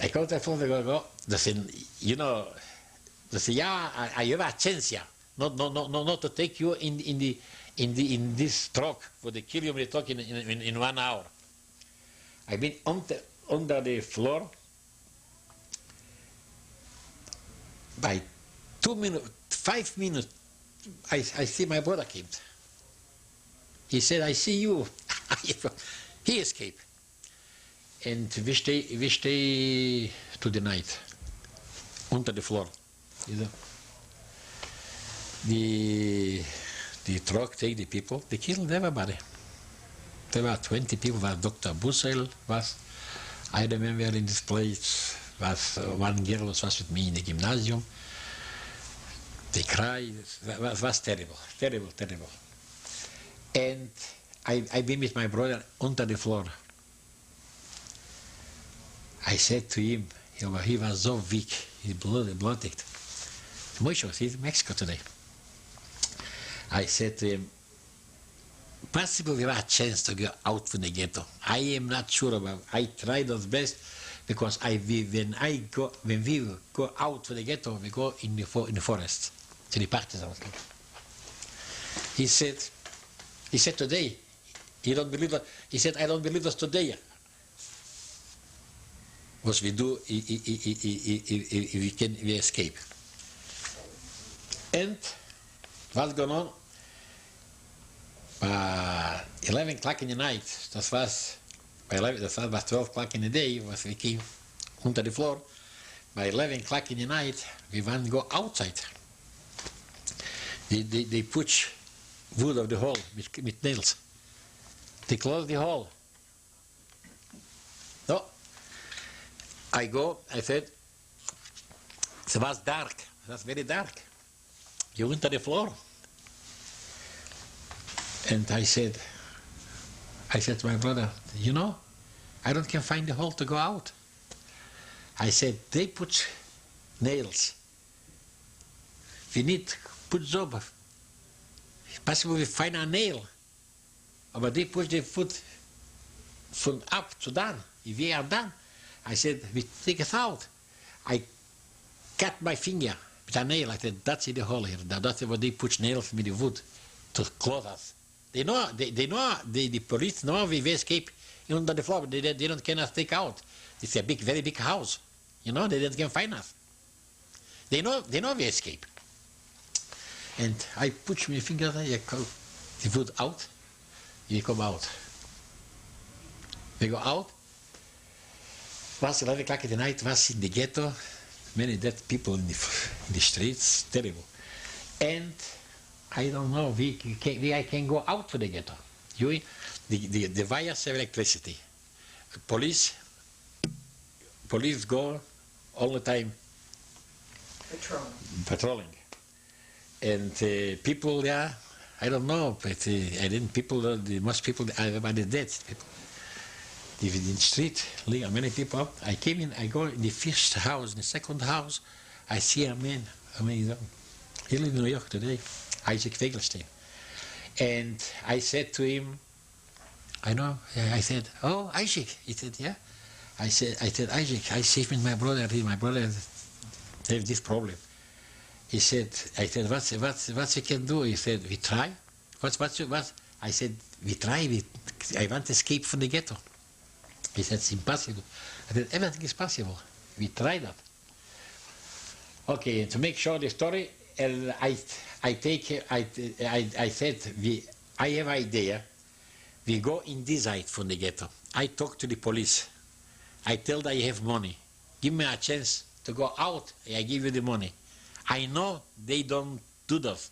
I come to the floor. They go. They say, you know, they say, yeah, I have a chance here. Not to take you in this truck for the kill you in the truck in 1 hour. I've been under the floor. By 2 minutes, 5 minutes, I see my brother came. He said, I see you. He escaped. And we stay to the night, under the floor. You know? The truck take the people, they killed everybody. There were 20 people, was Dr. Bussel, I remember in this place, one girl was with me in the gymnasium. They cried. It was terrible, terrible, terrible. And I've been with my brother under the floor. I said to him, he was so weak, he blood addicted. Moisho, he's in Mexico today. I said to him, possibly we have a chance to go out from the ghetto. I am not sure about it. I tried as best. Because when we go out to the ghetto, we go in the forest, to the partisans. He said today, he don't believe that. He said, I don't believe us today. What we do, we escape. And what's going on? 11 o'clock in the night, that was. By 11, that was 12 o'clock in the day, we came under the floor. By 11 o'clock in the night, we want to go outside. They push wood of the hole with nails. They close the hole. No. I go, I said, it was dark, it was very dark. You went to the floor. And I said to my brother, you know, I don't can find the hole to go out. I said, they put nails. We need put job. Possibly we find a nail. But they push the foot from up to down. If we are done, I said, we take it out. I cut my finger with a nail. I said, that's in the hole here. That's what they put nails with the wood to close us. They know, the police know we escape under the floor, but they don't cannot take out. It's a big, very big house. You know, they don't can find us. They know we escape. And I push my finger there, I call the wood out, you come out. We go out. It was 11 o'clock at the night, was in the ghetto, many dead people in the streets, terrible. And I don't know, I can go out to the ghetto. The wires have electricity. Police go all the time patrolling. And people there, I don't know, but most people, everybody dead. In the street, many people. I came in, I go in the first house, in the second house, I see a man, amazing. He lives in New York today, Isaac Wegelstein. And I said to him, I said, oh, Isaac. He said, yeah. I said, Isaac, I saved my brother. My brother has this problem. He said, I said, what you can do? He said, we try. What? I said, we try. I want to escape from the ghetto. He said, it's impossible. I said, everything is possible. We try that. Okay, to make sure the story, I said, I have idea. We go in this side from the ghetto. I talk to the police. I tell them I have money. Give me a chance to go out, I give you the money. I know they don't do that.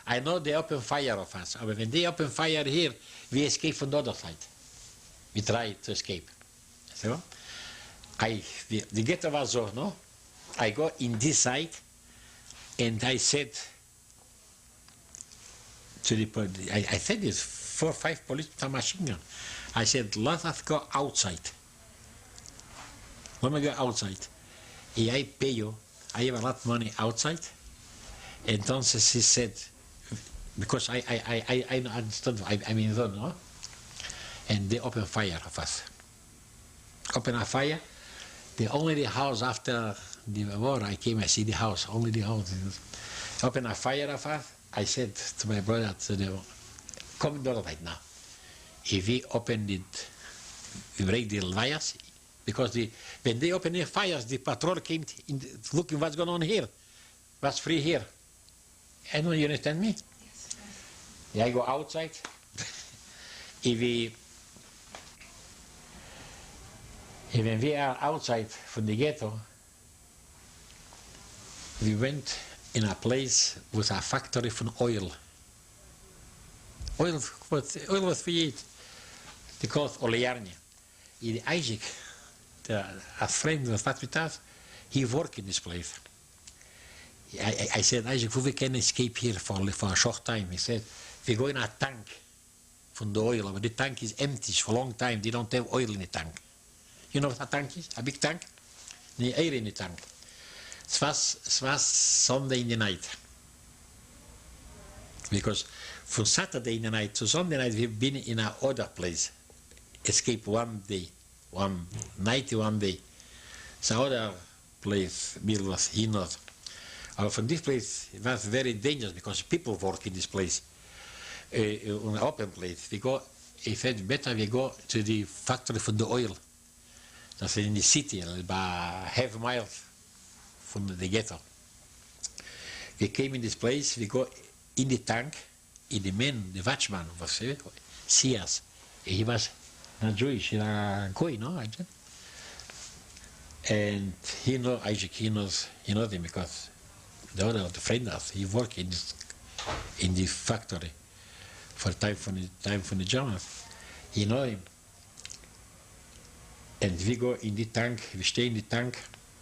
I know they open fire of us. But when they open fire here, we escape from the other side. We try to escape. So, the ghetto was so, no? I go in this side, and I said to the police, I said this 4 or 5 police with a machine gun. I said, let us go outside. Let me go outside. Y I pay you. I have a lot of money outside. Entonces he said, because I understand, I mean, no? And they open fire of us. Open a fire. Only the house after the war, I came, I see the house, only the house. Open a fire of us. I said to my brother, come door right now. If we open it, we break the wires, because when they open the fires, the patrol came looking what's going on here, what's free here. And you understand me? Yes. Yeah, I go outside. When we are outside from the ghetto, we went in a place with a factory for oil. Oil was we eat. They call it Olearnia. Isaac, a friend was not with us, he worked in this place. I said, Isaac, we can escape here for a short time. He said, we go in a tank from the oil, but the tank is empty for a long time. They don't have oil in the tank. You know what a tank is? A big tank? No air in the tank. It was Sunday in the night. Because from Saturday in the night to Sunday night, we've been in another place. Escape one day, one night, one day. So other place, Bill was, he not. From this place, it was very dangerous because people work in this place. On an open place. We go, he said, better we go to the factory for the oil. That's in the city, about half a mile from the ghetto. We came in this place, we go in the tank, in the man, the watchman was see us. He was not Jewish, he was a Goy, no? And he knows Isaac, he knows him because the other, the friend of, he worked in the factory for time from the Germans. He know him. And we go in the tank, we stay in the tank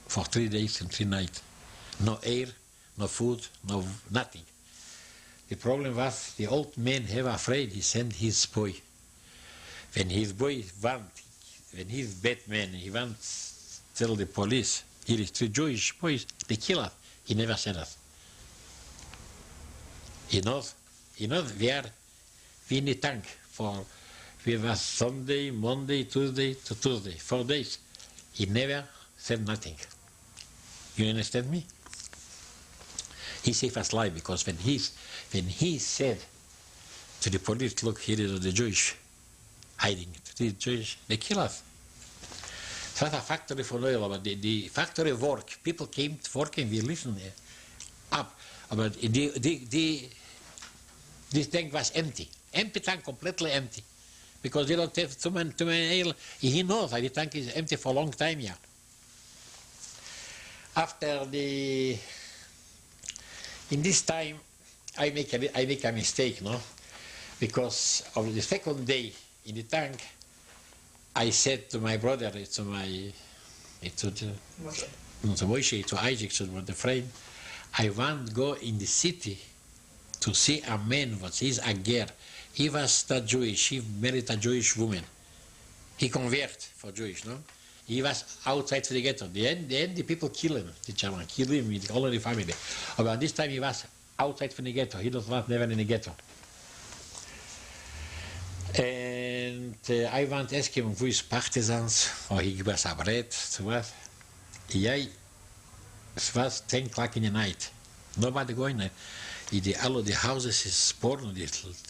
for 3 days and 3 nights. No air, no food, no nothing. The problem was the old man was afraid, he sent his boy. When his boy when he's bad man, he wants to tell the police, here is 3 Jewish boys, they kill us. He never said that. He knows we in the tank we were Sunday, Monday, Tuesday to Tuesday, 4 days. He never said nothing. You understand me? He saved us life because when he said to the police, look, here is the Jewish hiding, the Jewish, they kill us. It's not a factory for oil, but the factory work. People came to work and we listened up. But this tank was empty. Empty tank, completely empty. Because they don't have too many oil. He knows that the tank is empty for a long time, yeah. After in this time, I make a mistake, no? Because of the second day in the tank, I said to my brother, to Moshe, to Isaac, to the friend, I want to go in the city to see a man, what is a ger. He was not Jewish, he married a Jewish woman. He converted for Jewish, no? He was outside the ghetto. The end the people kill him, the German, kill him with all of the family. But this time he was outside from the ghetto. He was never in the ghetto. And I want to ask him who is partisans, or he was a bread, so what? It was 10 o'clock in the night. Nobody going there. All of the houses is born,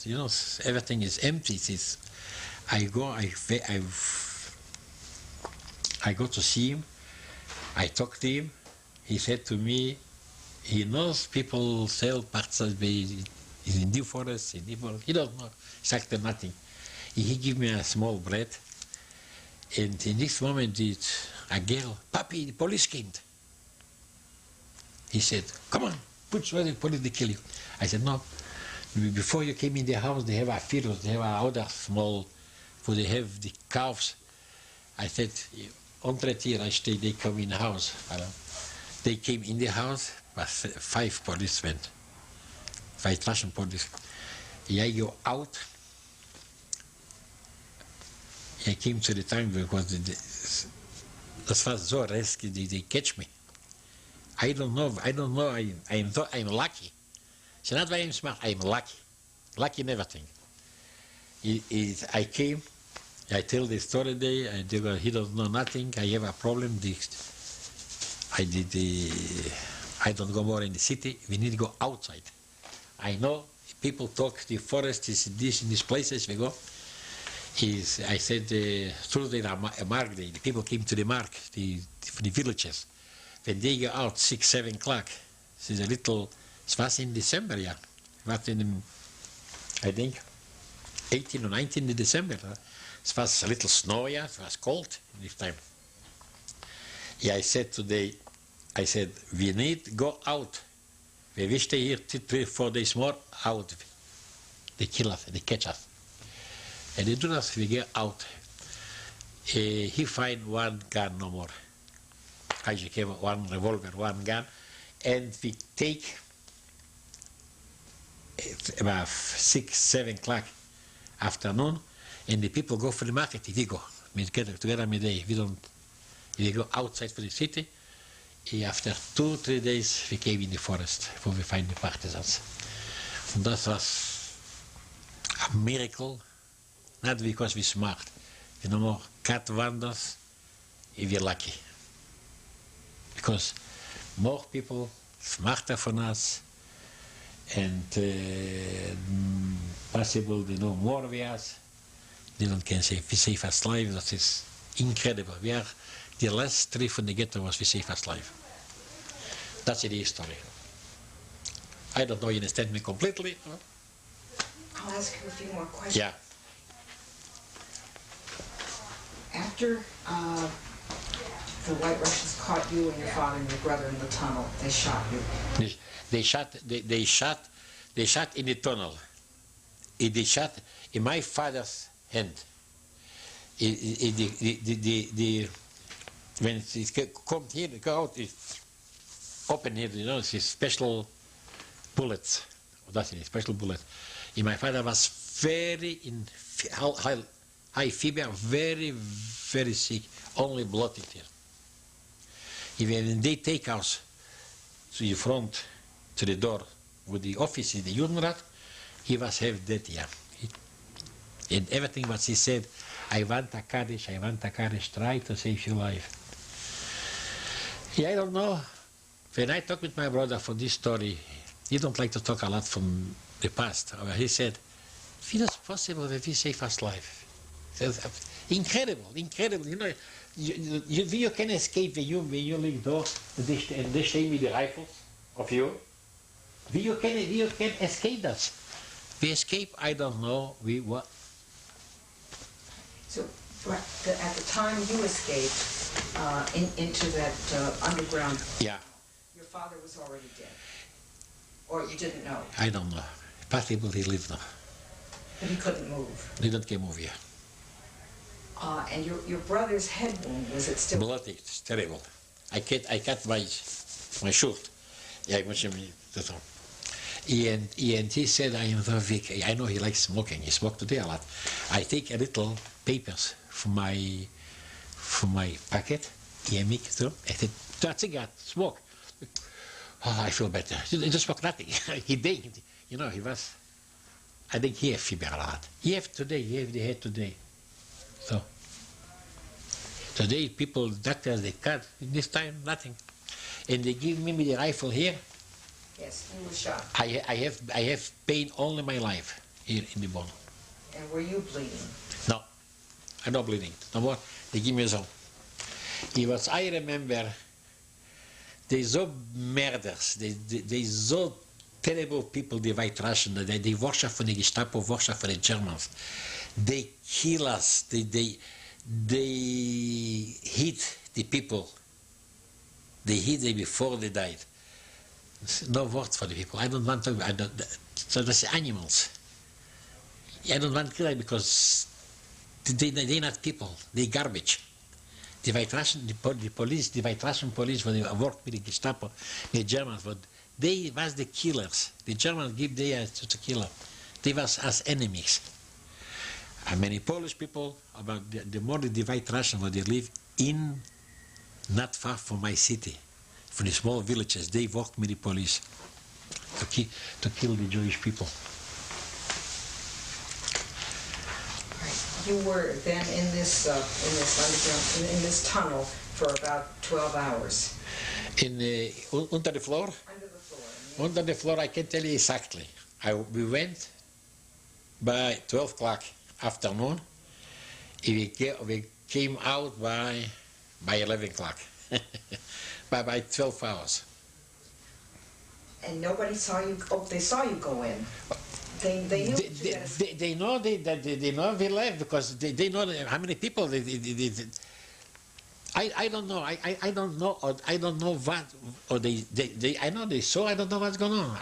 you know, everything is empty. I go to see him, I talk to him, he said to me, he knows people sell parts of in the forest, he don't know exactly nothing. He give me a small bread, and in this moment, a girl, Papi, the police came. He said, come on, put where the police, they kill you. I said, no, before you came in the house, they have a field, they have other small, where they have the calves. I said, here I stay, they come in the house. They came in the house, but 5 policemen, 5 Russian police. I go out, I came to the time because das war so risky, they catch me. I don't know, I'm lucky. It's not why I'm smart, I'm lucky. Lucky in everything. I came, I tell the story there, he doesn't know nothing, I have a problem, I don't go more in the city, we need to go outside. I know people talk, the forest is this, in these places we go. I said, Thursday, a mark day, the people came to the mark, the villages. When they go out 6, 7 o'clock, it's a little, it was in December, yeah. It was in, I think, 18 or 19 in December. It was a little snow, yeah, it was cold this time. Yeah, I said today, we need to go out. We stay here 3, 4 days more, out. They kill us, they catch us. And they do that, we get out. He find one gun no more. I just gave one revolver, one gun, and we take about 6, 7 o'clock afternoon, and the people go for the market. We go, we get together midday. We go outside for the city. After 2, 3 days, we came in the forest where we find the partisans. And that was a miracle. Not because we're smart. We no more cat wonders if we're lucky. Because more people smarter than us and possible they know more than us. They don't can say we save us life. That is incredible. We are the last trip from the ghetto was we save us life. That's the history. I don't know you understand me completely. I'll ask you a few more questions. Yeah. After the White Russians caught you and your father and your brother in the tunnel, they shot you. They shot in the tunnel. They shot in my father's hand. When it come here, go out, it's open here, you know, it's special bullets. That's it, special bullets. And my father was very in high fever, very, very sick, only blood in here. When they take us to the front, to the door, with the office in the Judenrat, he was half dead, yeah. And everything what he said, I want a Kaddish, try to save your life. Yeah, I don't know. When I talk with my brother for this story, he don't like to talk a lot from the past. He said, if it is possible that we save us life. Incredible, incredible. You know, you can escape when you leave door and they stay with the rifles of you. You can escape that. We escape, I don't know, what. So at the time you escaped into that underground, yeah, your father was already dead, or you didn't know? I don't know. Possible he lived now. But he couldn't move. He don't can move here. And your brother's head wound, was it still? Bloody, it's terrible. I cut my shirt. Yeah, and he said, I am very weak. I know he likes smoking. He smoked today a lot. I take a little papers from my packet. He mix it up. I said, that's a smoke. Oh, I feel better. He didn't smoke nothing. He did. You know, he was. I think he had fever a lot. He have the head today. So today people, doctors, they cut. This time nothing, and they give me the rifle here. Yes, you were shot. I have pain all in my life here in the bone. And were you bleeding? No, I'm not bleeding. No more. They give me some. It was. I remember. They so murders. They so terrible people. The White Russians. They worship for the Gestapo. Worship for the Germans. They kill us. They hit the people. They hit them before they died. No words for the people. I don't want to. So that's animals. I don't want to kill them because they're not people. They're garbage. The White Russian, the police, the White Russian police, when they worked with the Gestapo, the Germans, but they was the killers. The Germans give they to kill them. They was as enemies. And many Polish people, about the more they divide Russia, where they live in, not far from my city, from the small villages, they work with the police to kill the Jewish people. You were then in this underground, in this tunnel for about 12 hours. Under the floor? Under the floor. Under the floor, I can tell you exactly. We went by 12 o'clock afternoon. We came out by 11 o'clock, by 12 hours. And nobody saw you, oh, they saw you go in. They knew they know they know we left because they know how many people I don't know. I don't know. Or I don't know what. Or they I know they saw. I don't know what's going on.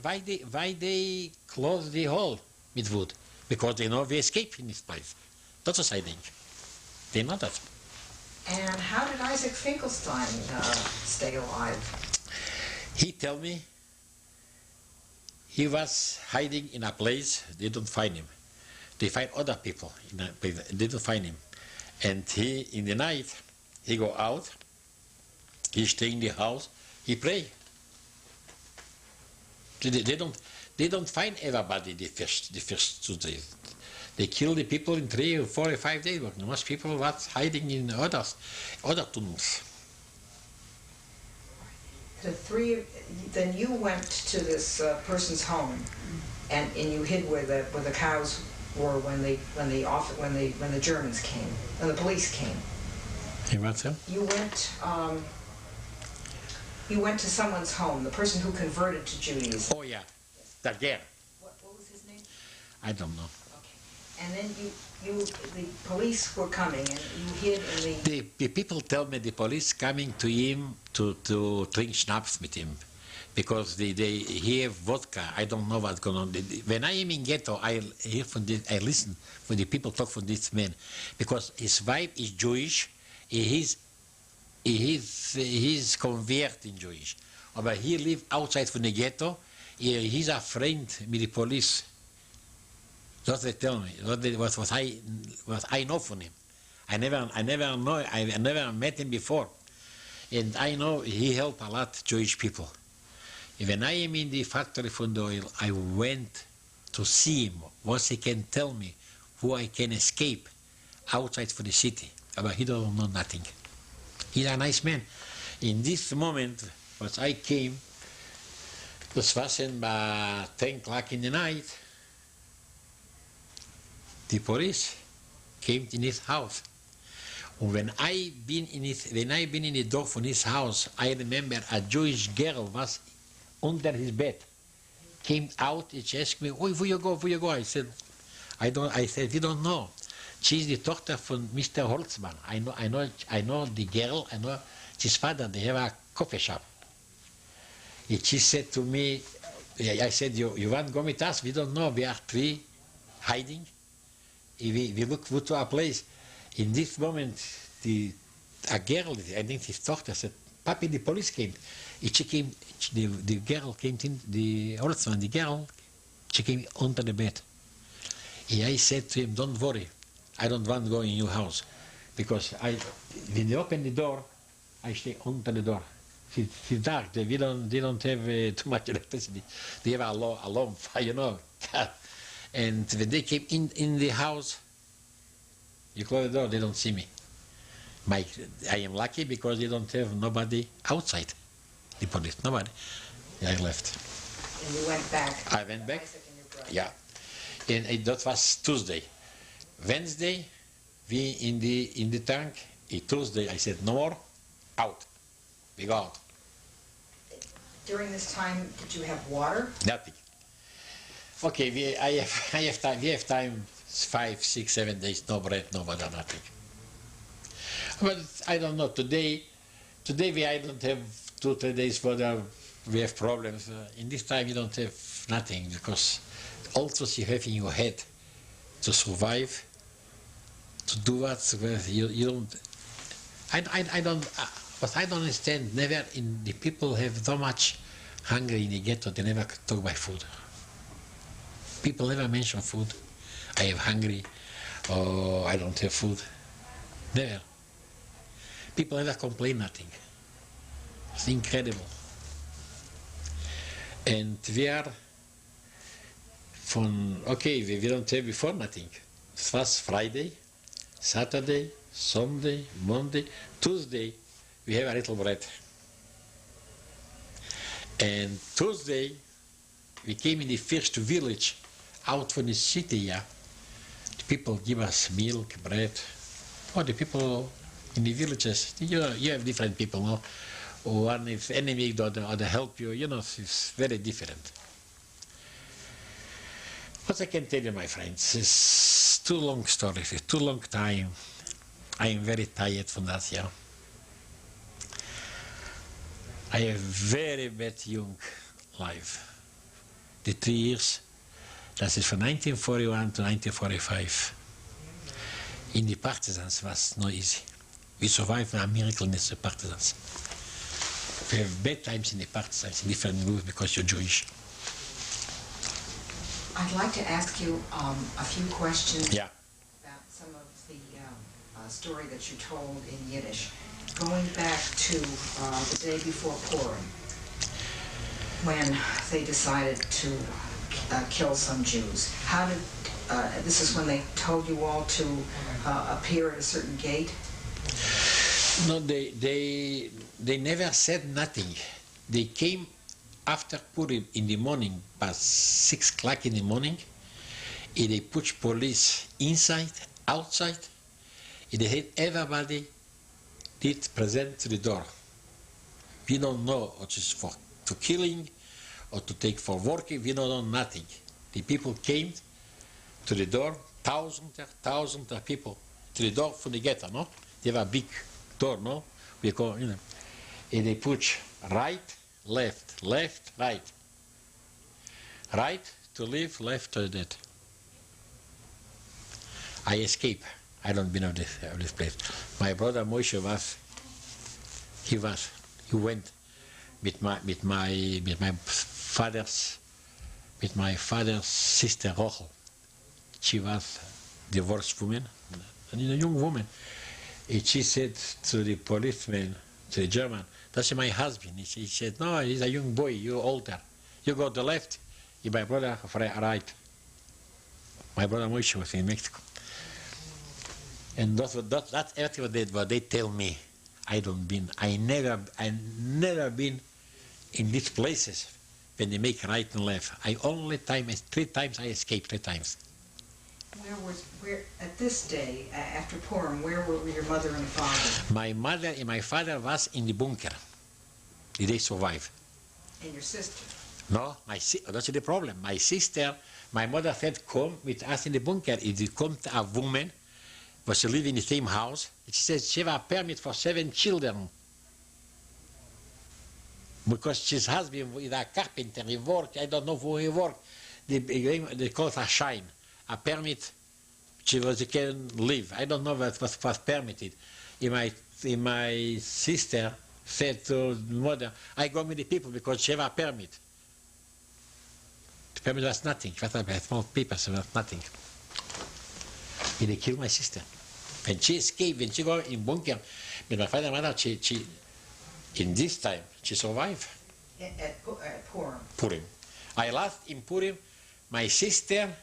Why they close the hole with wood? Because they know we escape in this place. That's what I think. They know that. And how did Isaac Finkelstein stay alive? He tell me he was hiding in a place. They don't find him. They find other people in a place. They don't find him. And he, in the night, he go out, he stay in the house, he pray. They don't find everybody the first 2 days. They kill the people in 3 or 4 or 5 days, but most people was hiding in other tunnels. Then you went to this person's home, and you hid where the cows were when the Germans came, when the police came. You went to someone's home, the person who converted to Judaism. Oh yeah, that girl. What was his name? I don't know. Okay. And then the police were coming, and you hid in the... The people tell me the police coming to him to drink schnapps with him, because they hear vodka. I don't know what's going on. When I am in ghetto, I listen when the people talk from this man, because his wife is Jewish. He's converted Jewish, but he live outside from the ghetto. He's a friend with the police. That's what they tell me. What I know from him. I never met him before, and I know he helped a lot Jewish people. When I am in the factory from the oil, I went to see him, what he can tell me, who I can escape outside for the city. But he don't know nothing. He's a nice man. In this moment, as I came, this was by 10 o'clock in the night, the police came in his house. When I been in the door from his house, I remember a Jewish girl was under his bed, came out and she asked me, "Oh, where you go?" I said, "You don't know. She's the daughter from Mr. Holtzman. I know the girl. I know his father. They have a coffee shop." And she said to me, I said, "You want to go with us? We don't know. We are 3 hiding. We look to a place." In this moment, a girl, I think his daughter, said, "Papi, the police came." She came, the girl came in, the Holtzman, the girl, she came under the bed. And I said to him, "Don't worry, I don't want to go in your house, because when they open the door, I stay under the door. It's dark, they don't have too much electricity. They have a alarm, you know." And when they came in the house, you close the door, they don't see me. I am lucky because they don't have nobody outside. The police, nobody. I left. And you went back? I went back, yeah. And that was Tuesday. Wednesday, we in the tank. Tuesday, I said, "No more, out. We go out." During this time, did you have water? Nothing. Okay, I have time. We have time. 5, 6, 7 days, no bread, no water, nothing. But I don't know. Today I don't have 2, 3 days water. We have problems. In this time, you don't have nothing, because also you have in your head to survive, to do what you don't. I don't. What I don't understand. Never in the people have so much hunger in the ghetto. They never talk about food. People never mention food. I am hungry, or I don't have food. Never. People never complain nothing. It's incredible. And we are okay, we don't have before nothing. It was Friday, Saturday, Sunday, Monday, Tuesday, we have a little bread. And Tuesday, we came in the first village out from the city, yeah. The people give us milk, bread. Oh, the people in the villages, you have different people, no? One is enemy, the other help you, it's very different. What I can tell you, my friends, it's too long story, it's too long time. I am very tired from that, yeah. I have very bad young life. The 3 years, that is from 1941 to 1945. In the partisans was not easy. We survived a miracle in the partisans. We have bad times in the partisans, in different groups, because you're Jewish. I'd like to ask you a few questions Yeah. about some of the story that you told in Yiddish. Going back to the day before Purim, when they decided to kill some Jews. How did, this is when they told you all to appear at a certain gate? No, they never said nothing. They came after Purim in the morning, past 6 o'clock in the morning, and they put police inside, outside, and they had everybody did present to the door. We don't know what is for to killing or to take for working, we don't know nothing. The people came to the door, thousands of people, to the door from the ghetto, no? They have a big door, no? We go, and they put right, left, left, right. Right to live, left to death. I escape. I don't been of this place. My brother Moshe he went with my father's sister Rochel. She was a divorced woman, a young woman. And she said to the policeman, to the German, "That's my husband." He said, "No, he's a young boy, you're older. You go to the left, and my brother right." My brother Moshe was in Mexico. And that's everything what they tell me. I never been in these places when they make right and left. I only 3 times I escaped 3 times. Where at this day after Purim, where were your mother and father? My mother and my father was in the bunker. Did they survive? And your sister? No, that's the problem. My sister, my mother said, "Come with us in the bunker." If you come to a woman, but she lived in the same house. She said she have a permit for 7 children. Because his husband is a carpenter, he worked, I don't know who he worked. They call it a shine, a permit, she can live. I don't know what was permitted. And my sister said to the mother, "I go with the people because she have a permit." The permit was nothing, it was a small paper, so it was nothing. And they killed my sister. When she escaped, when she go in bunker, with my father and mother, she in this time, she survived. At Purim? Purim. I lost in Purim my sister,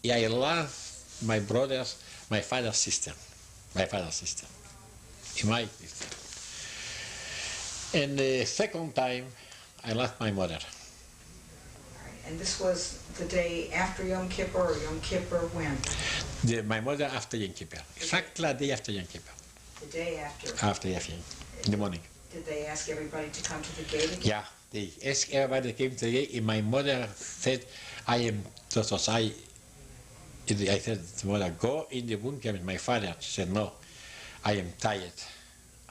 I lost my brothers, my father's sister. In my sister. And the second time, I lost my mother. And this was the day after Yom Kippur, or Yom Kippur when? My mother after Yom Kippur. Exactly the day after Yom Kippur. The day after? After Yom Kippur, in the morning. Did they ask everybody to come to the gate again? Yeah, they asked everybody to come to the gate, and my mother said, I said to the mother, "Go in the bunker with my father." She said, "No, I am tired.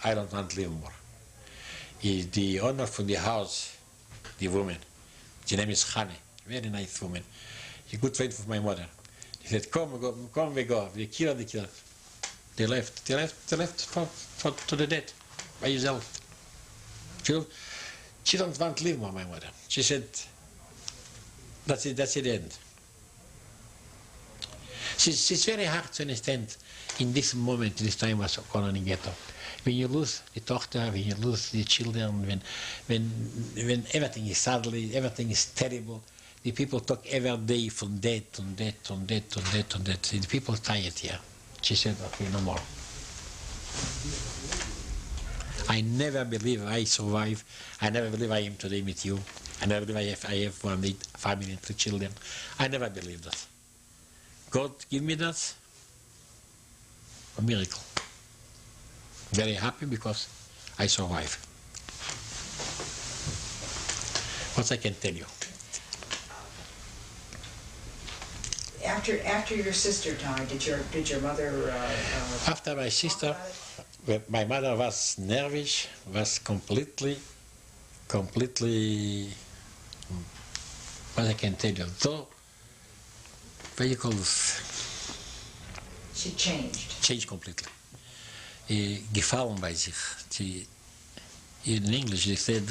I don't want to live more." The owner from the house, the woman, her name is Hane, very nice woman. A good friend of my mother. He said, come we go. We kill the killer. They left to the death by yourself. She don't want to live more, my mother. She said, that's it, the end. It's very hard to understand in this moment, this time what's going on in ghetto. When you lose the daughter, when you lose the children, when everything is sadly, everything is terrible, the people talk every day from death, on death, on death, on death, on death. The people tired here. She said, okay, no more. I never believe I survive. I never believe I am today with you. I never believe I have one family and 3 children. I never believed that. God give me that. A miracle. Very happy because I survive. What I can tell you. After your sister died, did your mother? After my sister, my mother was nervous, was completely. What I can tell you, though. What do you call this? She changed. Changed completely. Gefallen bij zich. In English they said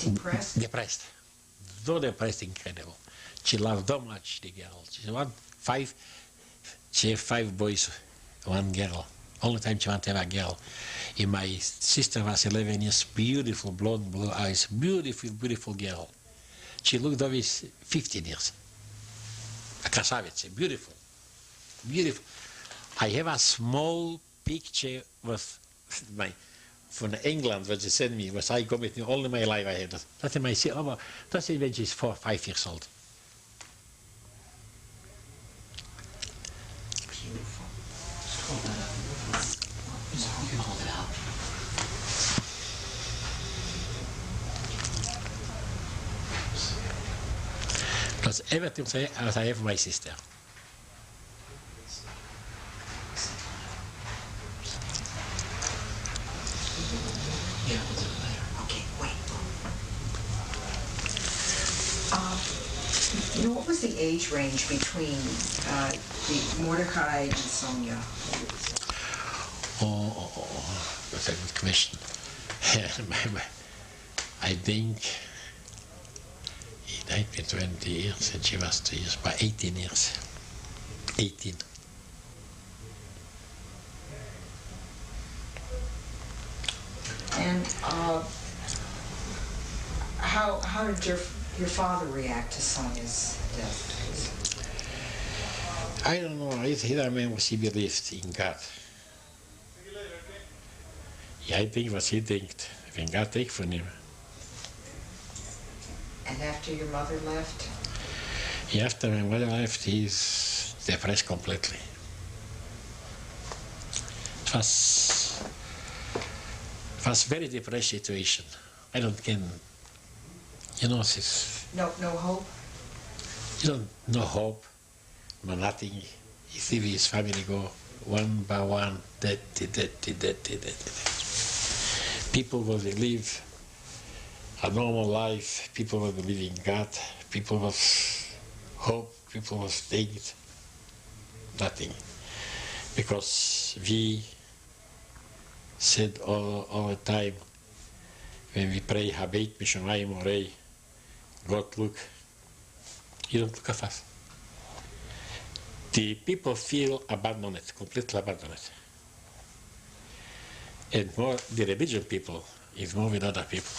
Depressed? Depressed. So depressed, incredible. She loved so much the girl. She had 5 boys, 1 girl. Only time she wanted to have a girl. And my sister was 11 years, beautiful, blonde, blue eyes, beautiful, beautiful girl. She looked always 15 years. A krasavitsa, beautiful, beautiful. I have a small picture with from England, what she sent me, was I go with me all my life I had that. That's in my that's when she's 4 or 5 years old. Beautiful. Hold it out. That's everything as I have my sister. Yeah, we'll do it later. Okay, wait. What was the age range between the Mordecai and Sonia? That's a good question. I think it might be 20 years and she was 2 years, but 18 years. 18. And how did your father react to Sonia's death? I don't know. He remembers he believed in God. Yeah, I think what he denkt, when God take from him. And after your mother left? Yeah, after my mother left, he's depressed completely. It was very depressed situation. I don't can, it's, No hope? you don't no hope, no nothing. You see his family go one by one, dead. People will live a normal life, people will believe in God, people will hope, people will think nothing. Because we said all the time, when we pray, Habeit Mishamayim Orei, God look, you don't look at us. The people feel abandoned, completely abandoned. And more, the religion people is more with other people.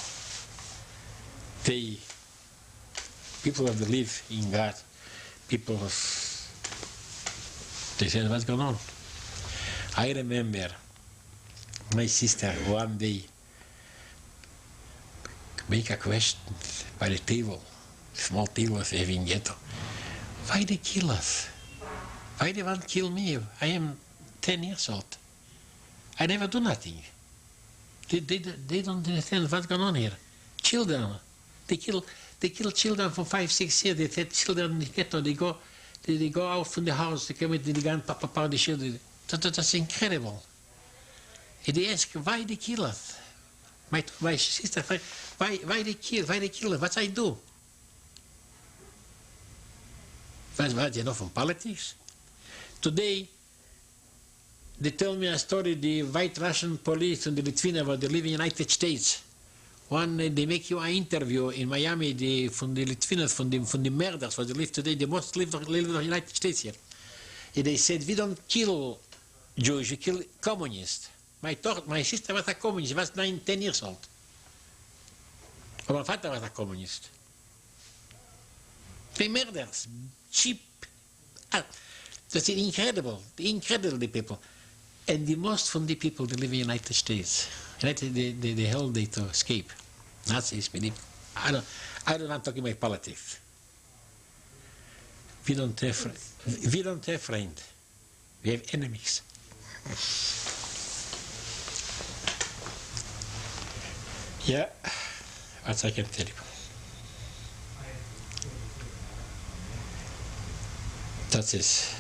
People that believe in God, they said, what's going on? I remember my sister one day make a question by the table, small table of having ghetto. Why they kill us? Why they want to kill me? I am 10 years old. I never do nothing. They don't understand what's going on here. Children, they kill children for 5, 6 years. They take children in the ghetto. They go out from the house. They come with the gun, papa, the children. That's incredible. And they ask, why they kill us? My sister, why they kill? Why they kill us? What I do? What you know from politics? Today, they tell me a story, the white Russian police and the Lithuania, where they live in the United States, they make you an interview in Miami from the Litviners, from the murders, what they live today, they most live in the United States here. And they said, we don't kill Jews, we kill communists. My sister was a communist, she was 10 years old. But my father was a communist. They murders, cheap. That's incredible, the people. And the most from the people that live in the United States, they held they to escape. Nazis, I don't want to talk about politics. We don't have friends. We have enemies. Yeah, what I can tell you. That is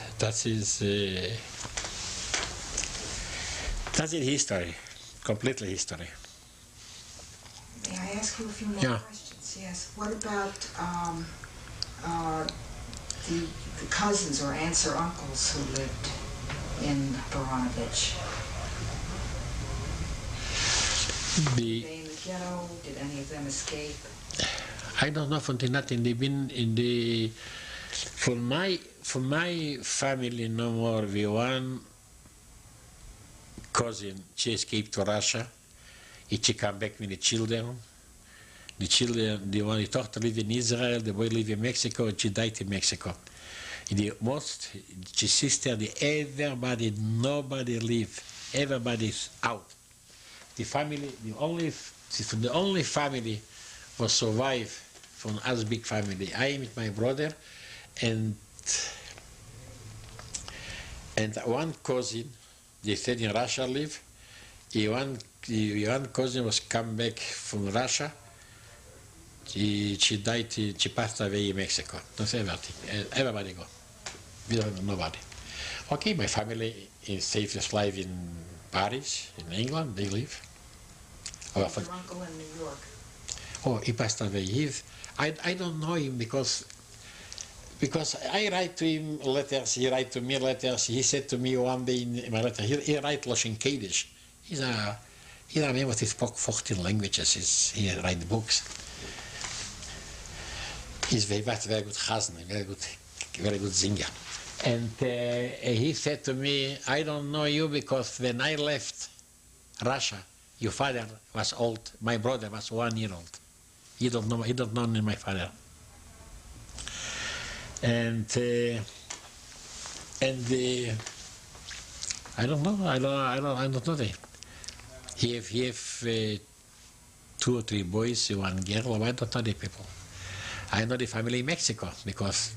history, completely history. May I ask you a few more questions? Yes. What about the cousins or aunts or uncles who lived in Baranovich? Were they in the ghetto? Did any of them escape? I don't know from nothing. They've been in the. For my family, no more. We one cousin. She escaped to Russia. She came back with the children. The one, the daughter lived in Israel. The boy lived in Mexico. And she died in Mexico. The most, the sister, everybody, nobody live. Everybody's out. The family, the only family was survive from us big family. I with my brother, and one cousin, they said in Russia live. One cousin was come back from Russia. She died. She passed away in Mexico. That's everything. Everybody go. We don't know nobody. Okay, my family is safest life in Paris, in England. They live. Your uncle in New York. Oh, he passed away. I don't know him because I write to him letters. He write to me letters. He said to me one day in my letter, he write Lashon Kodesh. He's a man who spoke 14 languages. He write books. He's very good chazan, very good singer. And he said to me, I don't know you because when I left Russia, your father was old. My brother was 1 year old. He don't know my father. And I don't know. I don't know that. He have 2 or 3 boys, 1 girl. I don't know the people. I know the family in Mexico because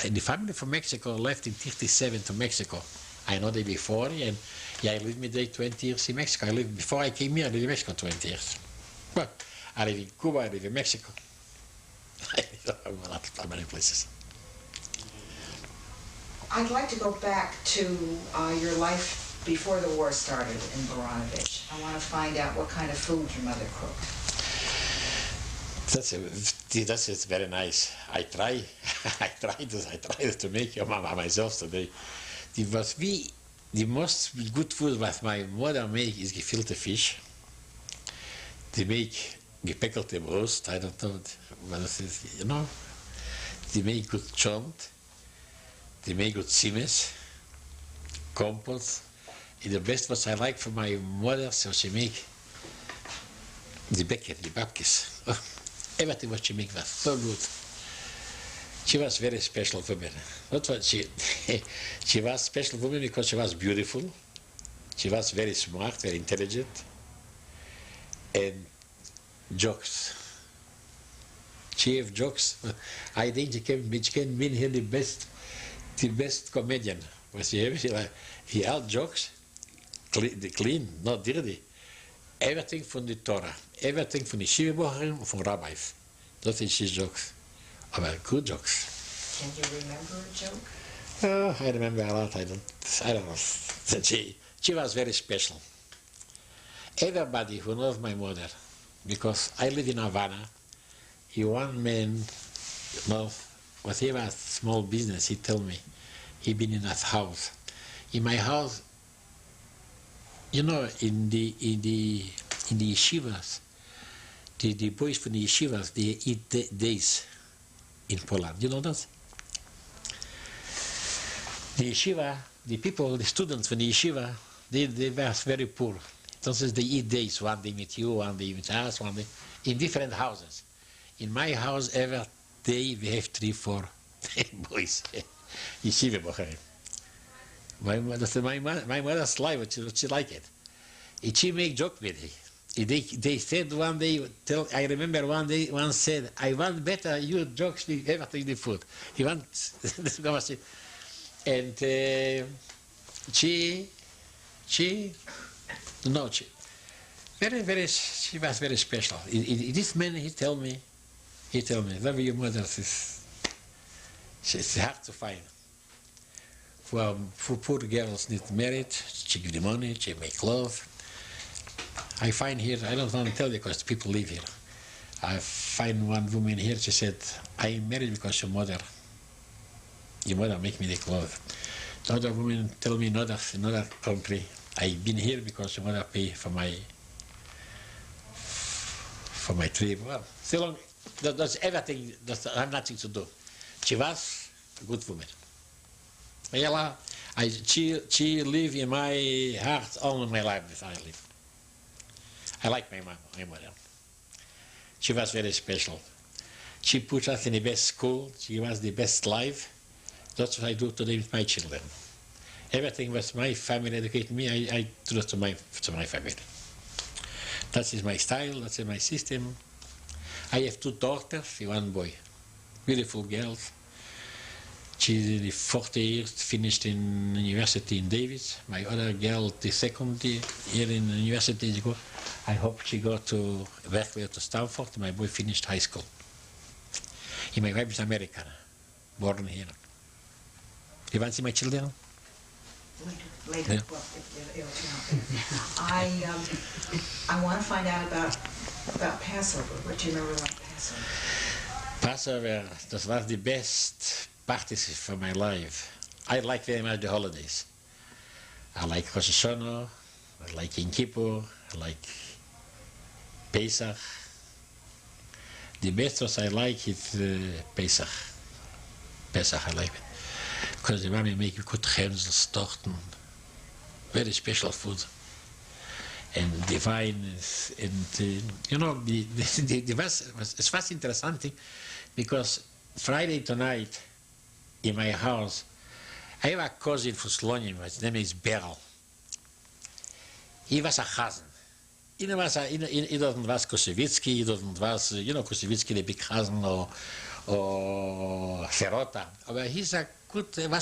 the family from Mexico left in 1937 to Mexico. I know they before, and I lived me there 20 years in Mexico. Before I came here, I lived in Mexico 20 years. But I live in Cuba, I live in Mexico. I live in many places. I'd like to go back to your life before the war started in Baranovich. I want to find out what kind of food your mother cooked. That's very nice. I tried to make your mama myself today. The most good food that my mother make is gefilte fish. They make gepickelte roast. I don't know what it is, you know. They make good chont. They make good simes, compost. And the best what I like from my mother, so she make the becker, the babkes. Everything what she make was so good. She was very special for me. That's what she was special for me because she was beautiful. She was very smart, very intelligent, and jokes. She have jokes. I think she can win here the best comedian. Was he had jokes, clean, not dirty. Everything from the Torah, everything from the Shiva Boharim, from rabbis. That is his jokes. But good jokes. Can you remember a joke? Oh, I remember a lot. I don't know. She was very special. Everybody who knows my mother, because I live in Havana, one man, whatever a small business, he told me, he been in that house. In my house, you know, in the yeshivas, the boys from the yeshivas, they eat days in Poland. You know that? The yeshiva, the people, the students from the yeshiva, they were very poor. Entonces they eat days, one day with you, one day with us, one day, in different houses. In my house, every day we have 3, 4 boys, yeshiva bocharim. My mother's life, she like it. And she make joke with it. They said one day, I remember one said, I want better you jokes than everything the food. He wants, and she was very special. This man, he tell me, love your mother, it's hard to find. For poor girls need married, she give the money, she make love. I find here, I don't want to tell you because people live here. I find one woman here, she said, I married because your mother make me the clothes. The other woman tell me another country, I've been here because your mother pay for my trip. Well, so long, that's everything, I have nothing to do. She was a good woman. She live in my heart all my life. I like my mother. She was very special. She put us in the best school. She was the best life. That's what I do today with my children. Everything was my family educated me. I do that to my family. That is my style. That's my system. I have 2 daughters and 1 boy. Beautiful girls. She's the 4th year finished in university in Davis. My other girl, the 2nd year in university. I hope she go to Berkeley or to Stanford. My boy finished high school. And my wife is American, born here. You want to see my children? Later. Yeah. Well, I want to find out about Passover. What do you remember about Passover? Passover, that was the best parties for my life. I like very much the holidays. I like Rosh Hashanah, I like Yom Kippur, I like Pesach. The best what I like is Pesach. Pesach I like it. Because the mommy make good hens, torten, very special food. And the wine is, and you know, it was interesting because Friday tonight in my house, I have a cousin from Slonim, his name is Beryl. He was a cousin. He doesn't was Kosevitsky, he doesn't was, you know, Kosevitsky, the big cousin, or Serota. But he was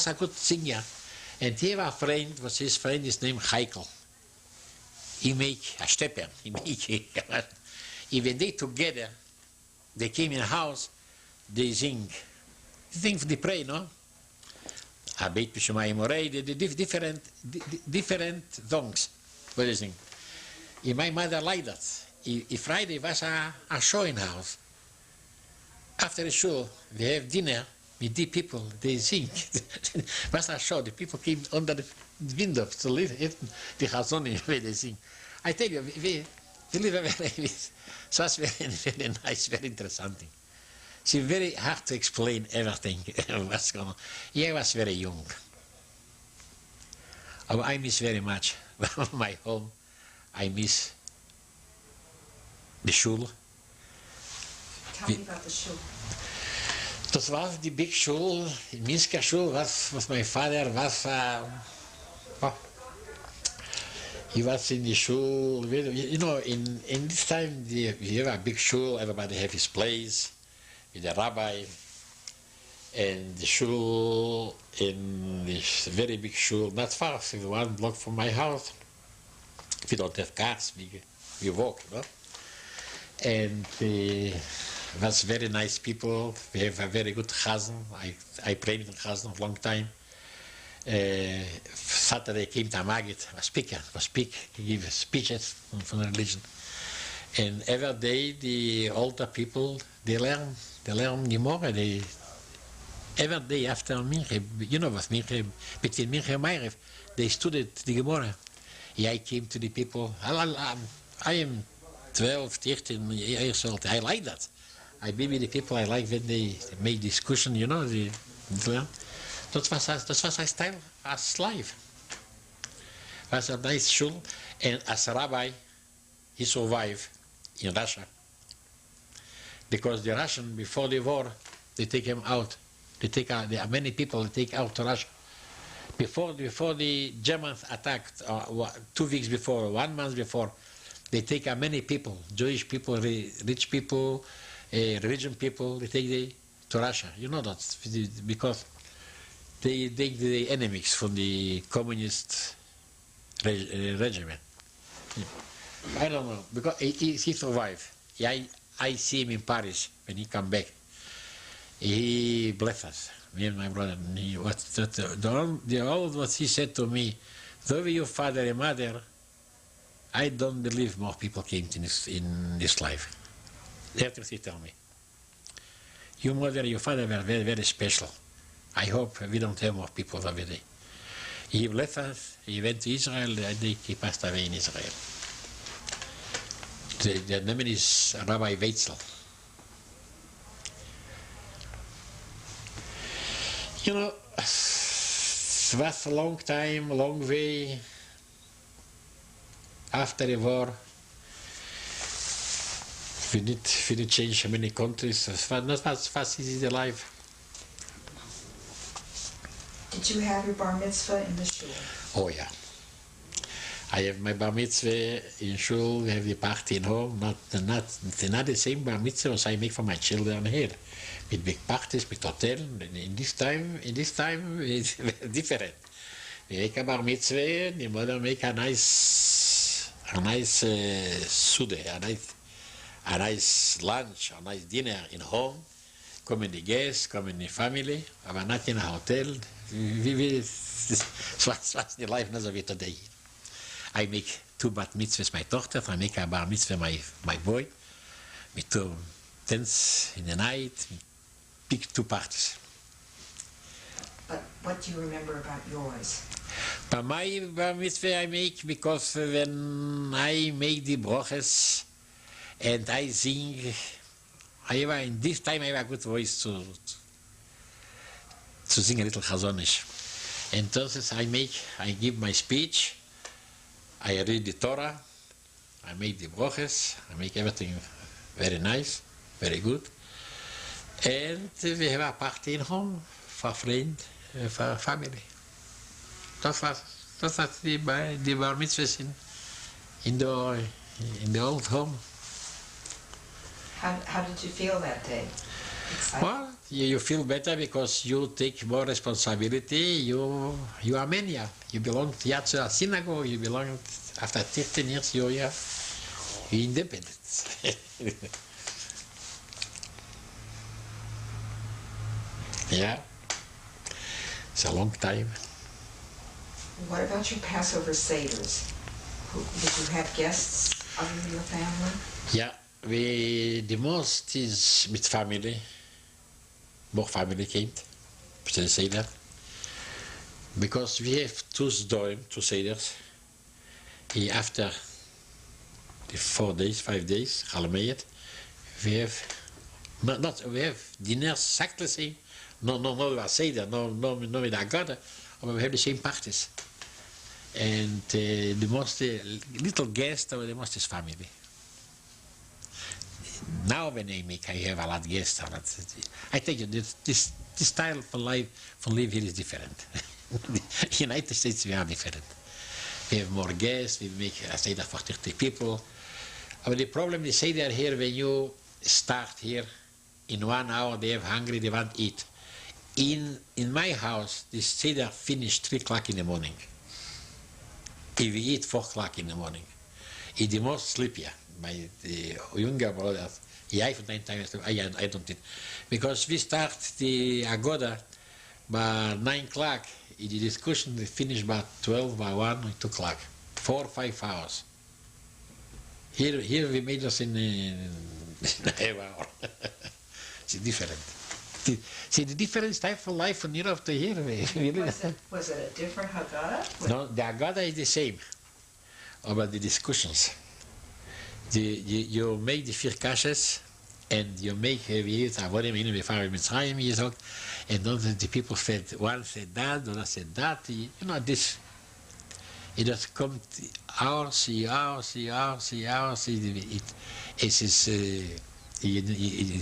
a good singer. And he had a friend, his friend is named Heikel. He make a stepper, he make even they together, they came in a house, they sing. They pray, no? Abeit B'Shemayim Orei, different songs, what they sing. And my mother liked that. Friday was a show in the house. After the show, we have dinner with the people, they sing. Was a show, the people came under the window to live the Chazoni where they sing. I tell you, we live a very, so it's very nice, very interesting. It's very hard to explain everything, what's going on. Yeah, I was very young. I miss very much my home. I miss the shul. Tell me about the shul. Das war die big shul, die Minsker shul, was my father was, he was in the shul, you know, in this time, you have a big shul, everybody have his place, with the rabbi, and the shul, in this very big shul, not far, 1 block from my house. We don't have cars, we walk, you know. And was very nice people. We have a very good chazan. I prayed with the chazan for a long time. Saturday came to Magid, he gave speeches from the religion. And every day the older people, they learn Gemara. Every day after Minche, you know what Minche, between Minche and Ma'ariv, they studied the Gemara. I came to the people, I am 12, 13 years old. I like that. I be with the people I like when they make discussion, you know. Dat was zijn stijl als life. Was a nice shul, and as a rabbi, he survived in Russia. Because the Russian, before the war, they take him out. There are many people they take out to Russia. Before the Germans attacked, 2 weeks before, 1 month before, they take many people, Jewish people, rich people, religion people, they take to Russia. You know that, because they take the enemies from the communist regime. I don't know, because he survived. I see him in Paris when he come back. He blessed us, me and my brother. All what he said to me, though your father and mother, I don't believe more people came in this life. That's what he told me. Your mother and your father were very, very special. I hope we don't have more people every day. He left us, he went to Israel, I think he passed away in Israel. The name is Rabbi Weitzel. You know, it was a long time, a long way after the war. We did change many countries. It was not as fast as the life. Did you have your bar mitzvah in the shul? Oh yeah. I have my bar mitzvah in shul, we have the party in home, not the same bar mitzvah as I make for my children here. With big parties, with hotel. In this time, it's different. We make a bar mitzvah, the mother make a nice sude, a nice lunch, a nice dinner in home. Come in the guests, come in the family, but not in a hotel. What's the life not of it today? I make 2 bat mitzvahs my daughter, I make a bar mitzvah my boy. We do dance in the night, big 2 parties. But what do you remember about yours? But my bar mitzvah I make because when I make the broches and I sing, in this time I have a good voice to sing a little chazonish. And entonces I give my speech, I read the Torah, I make the broches, I make everything very nice, very good. And we have a party in home for friends, for family. That was the bar mitzvahs in the old home. How did you feel that day? Excited? Well, you feel better because you take more responsibility. You are mania. You belong to a synagogue. You belong after 13 years. You're independent. Yeah, it's a long time. What about your Passover seders? Did you have guests other than your family? Yeah. The most is with family. More family came to say that. Because we have 2 seders. After the 4 days, 5 days, Halamayat, we have dinner exactly the same. No with a seder, no with a God, but we have the same parties. And the most little guest, the most is family. Now when I have a lot of guests. I tell you, this style for life here is different. United States, we are different. We have more guests, we make a seder for 30 people. But the problem is seder here, when you start here, in 1 hour they have hungry, they want to eat. In my house, the seder finished 3 o'clock in the morning. If we eat 4 o'clock in the morning, it's the most sleepier. My younger brothers, I don't eat. Because we start the Agoda by 9 o'clock, the discussion we finish by 12, by 1, or 2 o'clock. 4 or 5 hours. Here we made us in an hour. It's different. See, the different type of life from year after year. Was it a different Haggadah? No, the Haggadah is the same. About the discussions. you make the vier kashes, and you make wie het worden in we varen met Mitzrayim gezegd, and then the people said one said that, the other said that, you know this. It just comes hours. It is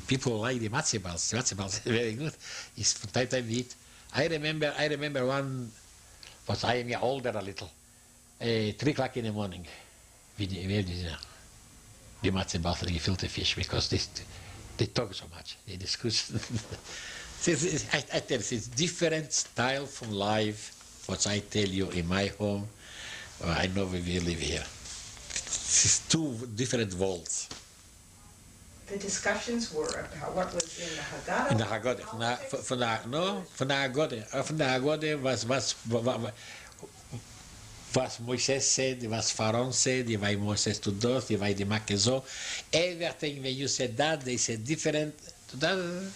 people like the matzo balls. Matzo balls very good. It's from time to time we eat. I remember one, but I am older a little. 3 o'clock in the morning, we have the matzo balls and gefilte fish because they talk so much. They discuss. I tell you, it's different style from life. What I tell you in my home. I know we live here. It's 2 different worlds. The discussions were about what was in the Haggadah? In the Haggadah. Van de Haggadah was Moshe said, was Pharaoh said, die Moses to do, die they make so. Everything when you said that, they said different. That's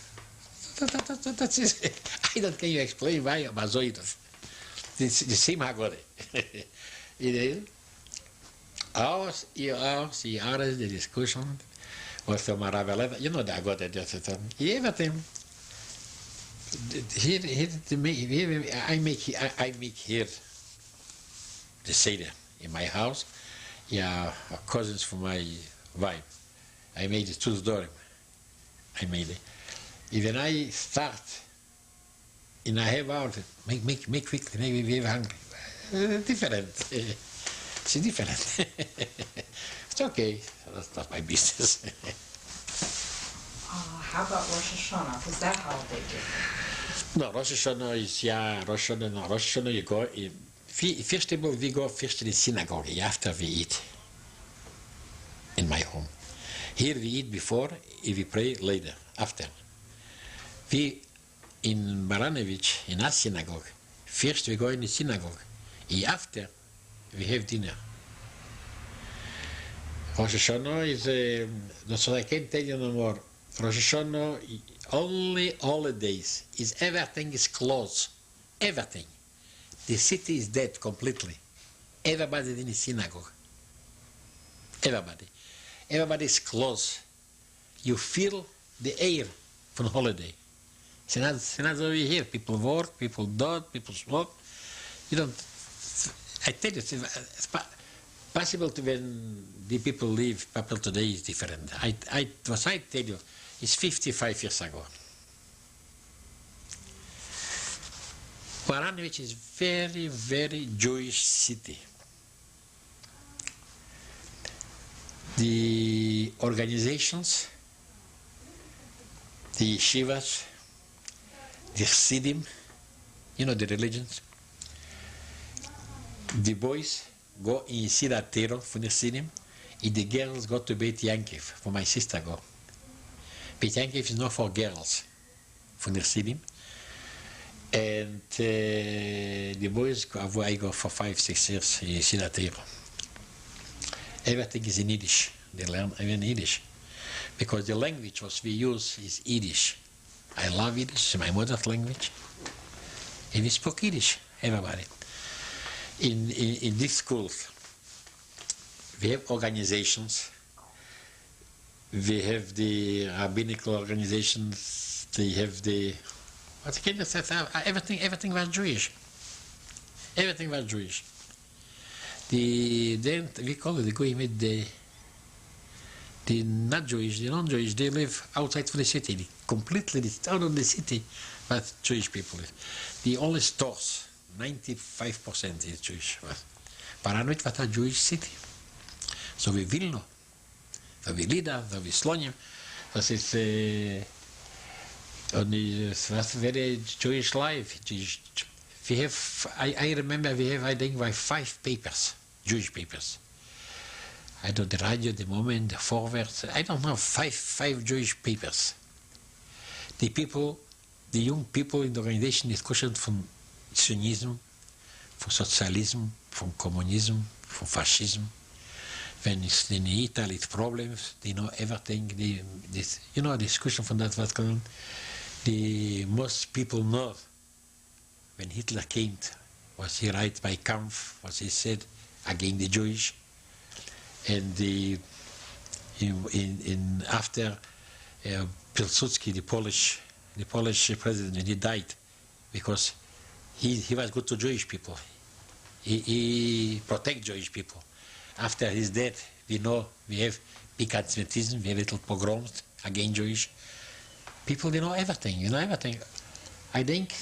it. I don't can you explain why, but so it is. The same Haggadah. Hours, the discussion was from Arav, you know, that got it just everything. Here, I make here the Seder in my house. Yeah, cousins from my wife. I made it 2 dorim. I made it. Even I start in a half hour, make quickly, maybe we're hungry. Different. It's different. It's okay. That's not my business. How about Rosh Hashanah? Was that holiday different? No, Rosh Hashanah is, Rosh Hashanah you go, first of all, we go first to the synagogue after we eat in my home. Here we eat before, we pray later, after. We, in Baranovich, in our synagogue, first we go in the synagogue. After, we have dinner. Rosh Hashanah is, that's what I can't tell you no more. Rosh Hashanah, only holidays, is everything is closed. Everything. The city is dead completely. Everybody in the synagogue. Everybody. Everybody is closed. You feel the air from holiday. It's not over here. People work, people dot, people smoke. You don't. I tell you, it's possible to when the people live, people today is different. What I tell you is 55 years ago. Baranovich is very, very Jewish city. The organizations, the yeshivas, the chassidim, you know the religions. The boys go in Sida Tero for the chassidim, and the girls go to Beit Yankiv, for my sister go. Beit Yankiv is not for girls, for the chassidim. And the boys go, I go for 5-6 years in Sida Tero. Everything is in Yiddish. They learn even Yiddish. Because the language what we use is Yiddish. I love Yiddish, it's my mother language. And we spoke Yiddish, everybody. In these schools, we have organizations. We have the rabbinical organizations. They have the, what can you say? Everything was Jewish. Everything was Jewish. Then we call it the goyim, the not Jewish, the non-Jewish, they live outside of the city, completely out of the city, but Jewish people live. The only stores, 95% is Jewish. Baranovich was a Jewish city. So we Vilno, so we Lida, so we Slonim, das ist, und es was very Jewish life. We have, I remember we have, I think, 5 papers, Jewish papers. I don't know, the radio, the moment, the forwards, I don't know, 5 Jewish papers. The people, the young people in the organization discussion from Zionism, from Sozialism, from Communism, from Fascism. When it's in Italy, it's problems, they know everything. You know, discussion from that was going on. The most people know when Hitler came, was he right by Kampf, what he said against the Jewish, and After Pilsudski, the Polish president, when he died, because he was good to Jewish people. He protect Jewish people. After his death, we know we have big anti-Semitism, we have little pogroms against Jewish people. We know everything. You know everything. I think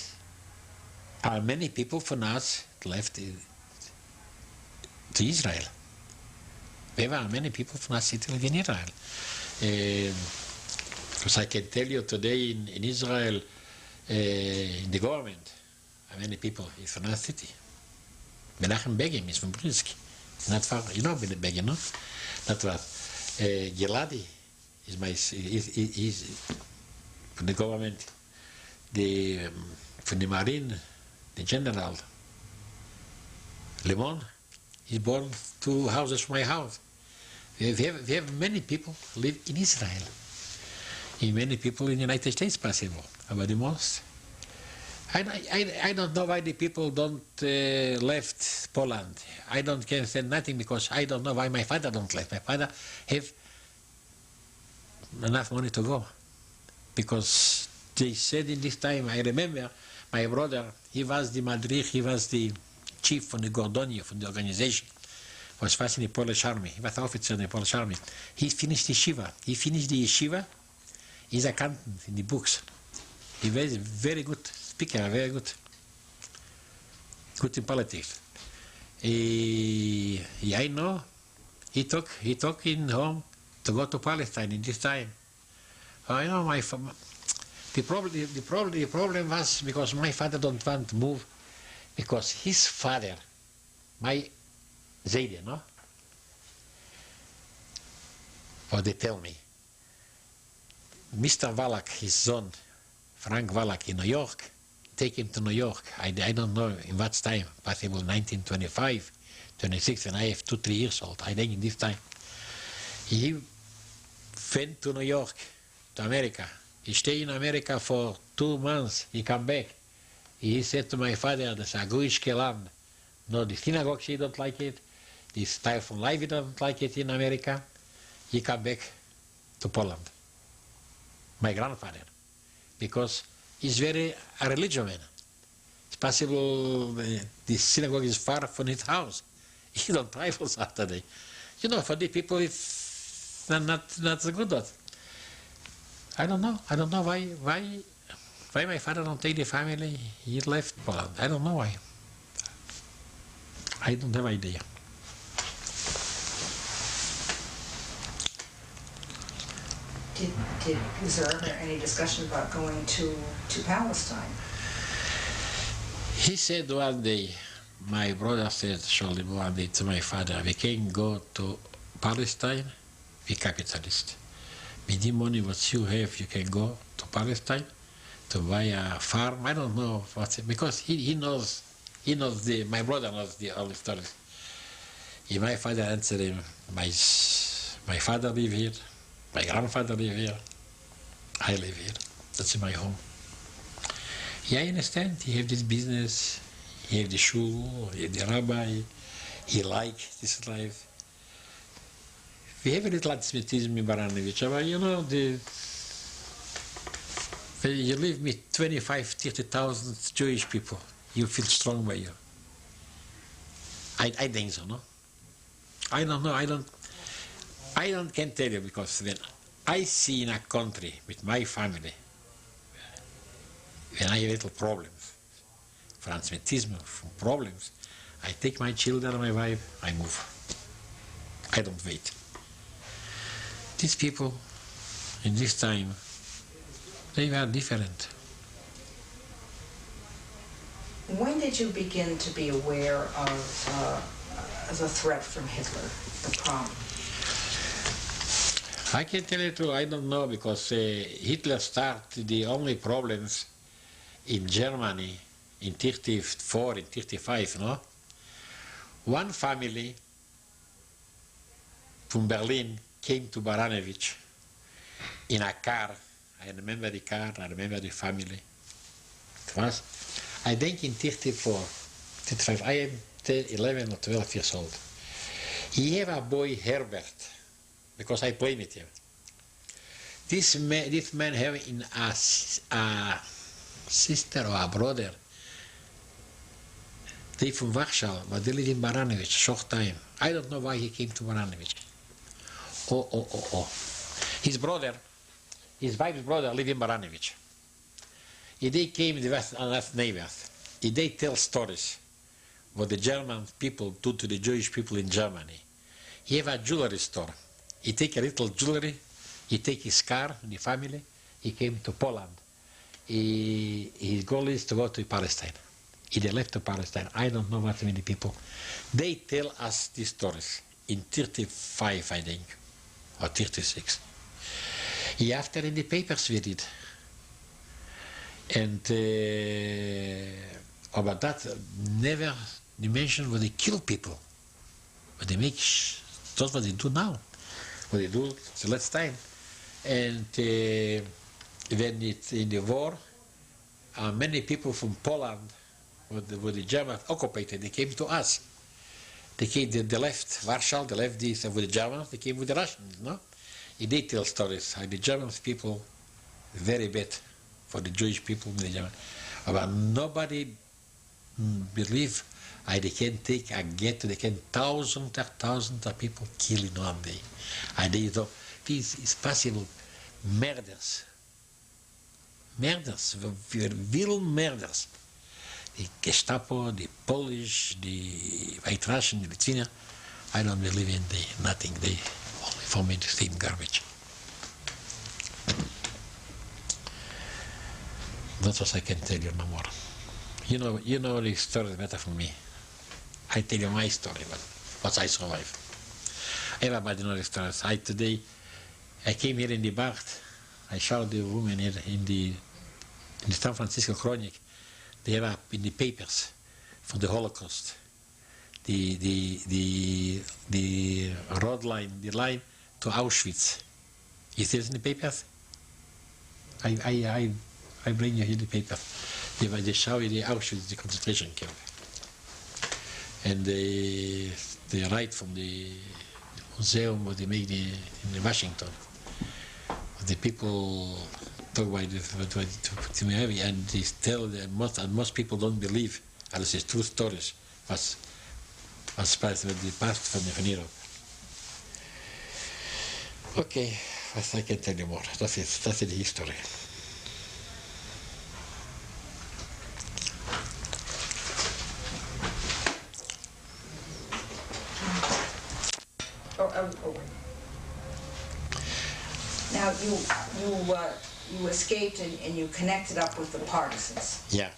many people from us left to Israel. There are many people from us that live in Israel. Because I can tell you today in Israel, in the government, many people is from our city. Menachem Begin is from Brinsky. It's not far, you know Begin, no? Not far. Giladi is he's from the government. From the Marine, the general, Lemon, he's born 2 houses from my house. We have many people live in Israel. And many people in the United States possible, but the most. I don't know why the people don't left Poland. I don't can say nothing because I don't know why my father don't left. My father have enough money to go. Because they said in this time, I remember my brother, he was the Madrich, he was the chief from the Gordonia, from the organization. Was first in the Polish army. He was an officer in the Polish army. He finished the yeshiva. He finished the yeshiva. He's accountant in the books. He was very good speaker, very good. Good in politics. I know he took in home to go to Palestine in this time. I know the problem was because my father don't want to move because his father, my Zayde, no? What they tell me. Mr. Wallach, his son, Frank Wallach in New York, take him to New York. I don't know in what time, possible 1925, 26, and I have 2, 3 years old. I think in this time. He went to New York, to America. He stayed in America for 2 months. He come back. He said to my father, "That's a Jewish land. No, the synagogue, he don't like it. The style from life, he don't like it in America." He come back to Poland. My grandfather, because he's very a religious man. It's possible the synagogue is far from his house. He don't travel Saturday. You know, for the people, it's not so good. I don't know why my father don't take the family. He left Poland. I don't know why. I don't have idea. Was there ever any discussion about going to Palestine? He said one day, my brother said, surely one day to my father, we can go to Palestine, we capitalist. With the money what you have, you can go to Palestine to buy a farm. I don't know what, because he knows my brother knows all the stories. And my father answered him, my father live here, my grandfather live here, I live here. That's my home. Yeah, I understand. He have this business, he have the shul, he have the rabbi, he like this life. We have a little anti-Semitism in Baranovich, but you know, when you live with 25,000-30,000 Jewish people, you feel strong by you. I think so, no? I don't know, I can't tell you, because when I see in a country with my family, when I have little problems, for anti-Semitism, from problems, I take my children and my wife, I move. I don't wait. These people, in this time, they were different. When did you begin to be aware of the threat from Hitler, the problem? I can tell you too, I don't know, because Hitler started the only problems in Germany in 34, in 35, no? One family from Berlin came to Baranovich in a car. I remember the car, I remember the family. It was, I think in 34, 35, I am 11 or 12 years old. He had a boy, Herbert, because I play with him. This man have in a sister or a brother. They from Warsaw, but they live in Baranovich, short time. I don't know why he came to Baranovich. Oh. His brother, his wife's brother live in Baranovich. They came in the West neighbors. They tell stories what the German people do to the Jewish people in Germany. He have a jewelry store. He take a little jewelry, he take his car, the family, he came to Poland. His goal is to go to Palestine. He left to Palestine. I don't know what many people. They tell us these stories in 35, I think, or 36. After in the papers we read. And about that, never they mention what they kill people. But they make, that's what they do now. What they do the last time. And when it's in the war, many people from Poland, where the Germans occupied, they came to us. They came, they left Warsaw, they left this with the Germans, they came with the Russians, no? They tell stories how the German people very bad for the Jewish people, the German. But nobody believe they can take a ghetto, they can thousands of people kill in one day. And they thought, this is possible. Murders, real murders. The Gestapo, the Polish, the White Russian, the Lithuanian, I don't believe in nothing. They only for me the same garbage. That's what I can tell you no more. You know the story better from me. I tell you my story, but what I survive. Everybody knows the stories. Today I came here in the bar. I showed the woman here in the San Francisco Chronic. They have in the papers for the Holocaust. The road line, the line to Auschwitz. Is this in the papers? I bring you here the paper. They show you the Auschwitz, the concentration camp. And they write from the museum what they make in Washington. The people talk about it, and they tell that most people don't believe, unless it's true stories, what's passed with the past from Europe. Okay, what I can tell you more. That's the history. Now you escaped and you connected up with the partisans. Yeah,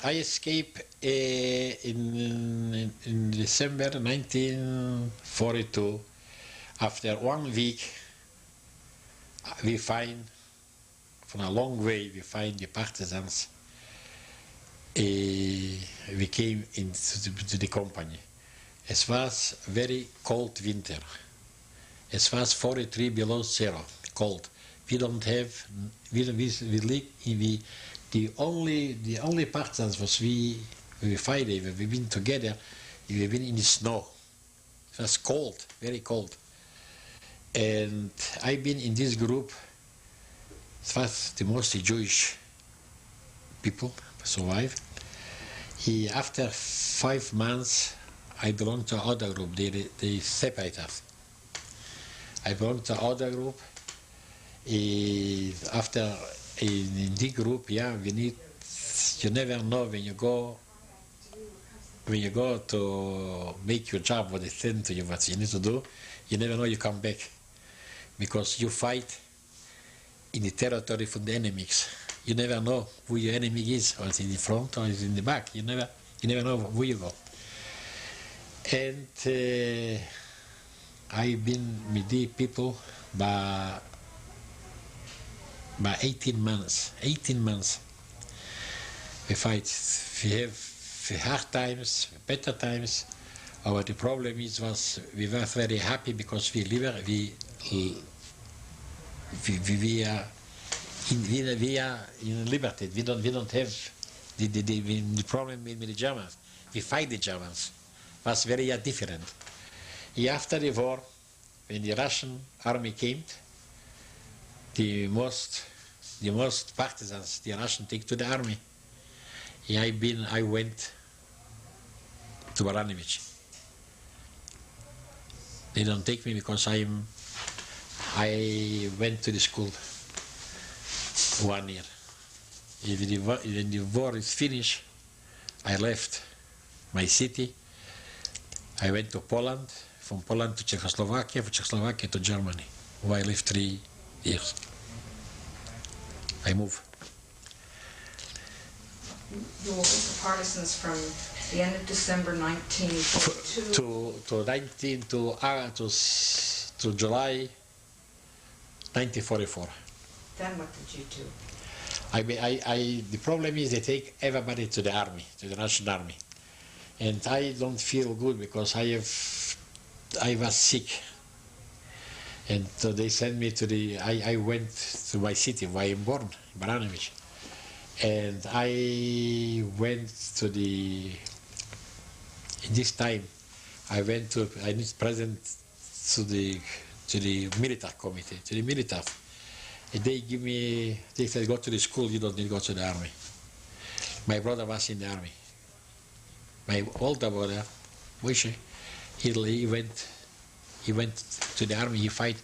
I escaped in December 1942. After 1 week, we find, from a long way, we find the partisans. We came into the company. It was very cold winter. It was 43 below zero, cold. We don't have, the only partisans was we fight, we've been together, we've been in the snow. It was cold, very cold. And I've been in this group. It was the most Jewish people survived. After 5 months, I belonged to another group. They separate us. I belonged to another group. After in this group, yeah, we need. You never know when you go to make your job, what they send to you, what you need to do. You never know you come back, because you fight in the territory from the enemies. You never know who your enemy is, or it's in the front or it's in the back. You never know where you go. And I've been with the people by 18 months. 18 months. We fight. We have hard times, better times. But the problem was we were very happy because we are in liberty. We don't have the problem with the Germans. We fight the Germans. It was very different. After the war, when the Russian army came, the most partisans the Russian take to the army. I went to Baranovich. They don't take me because I went to the school 1 year. When the war is finished, I left my city. I went to Poland, from Poland to Czechoslovakia, from Czechoslovakia to Germany, where I lived 3 years. I moved. You were with the partisans from the end of December 1942 to July 1944. Then what did you do? The problem is they take everybody to the army, to the Russian army. And I don't feel good because I was sick. And so they sent me to I went to my city where I'm born, Baranovich. And I went to in this time, I was present to the military committee, to the military. And they said, go to the school, you don't need to go to the army. My brother was in the army. My older brother, Moshe, he went to the army. He fight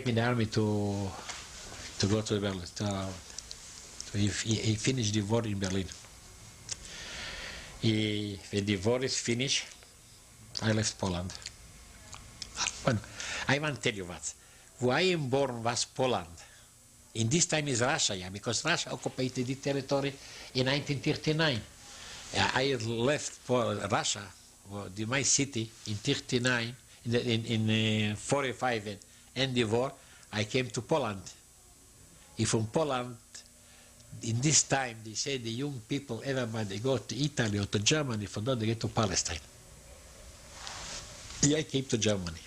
in the army to go to Berlin. He finished the war in Berlin. When the war is finished, I left Poland. I want to tell you what. Where I am born was Poland. In this time is Russia, because Russia occupied the territory in 1939. I left Russia, my city, in 39, in 45, and end the war. I came to Poland. From Poland, in this time, they say the young people, everybody go to Italy or to Germany, for not they get to Palestine. I came to Germany.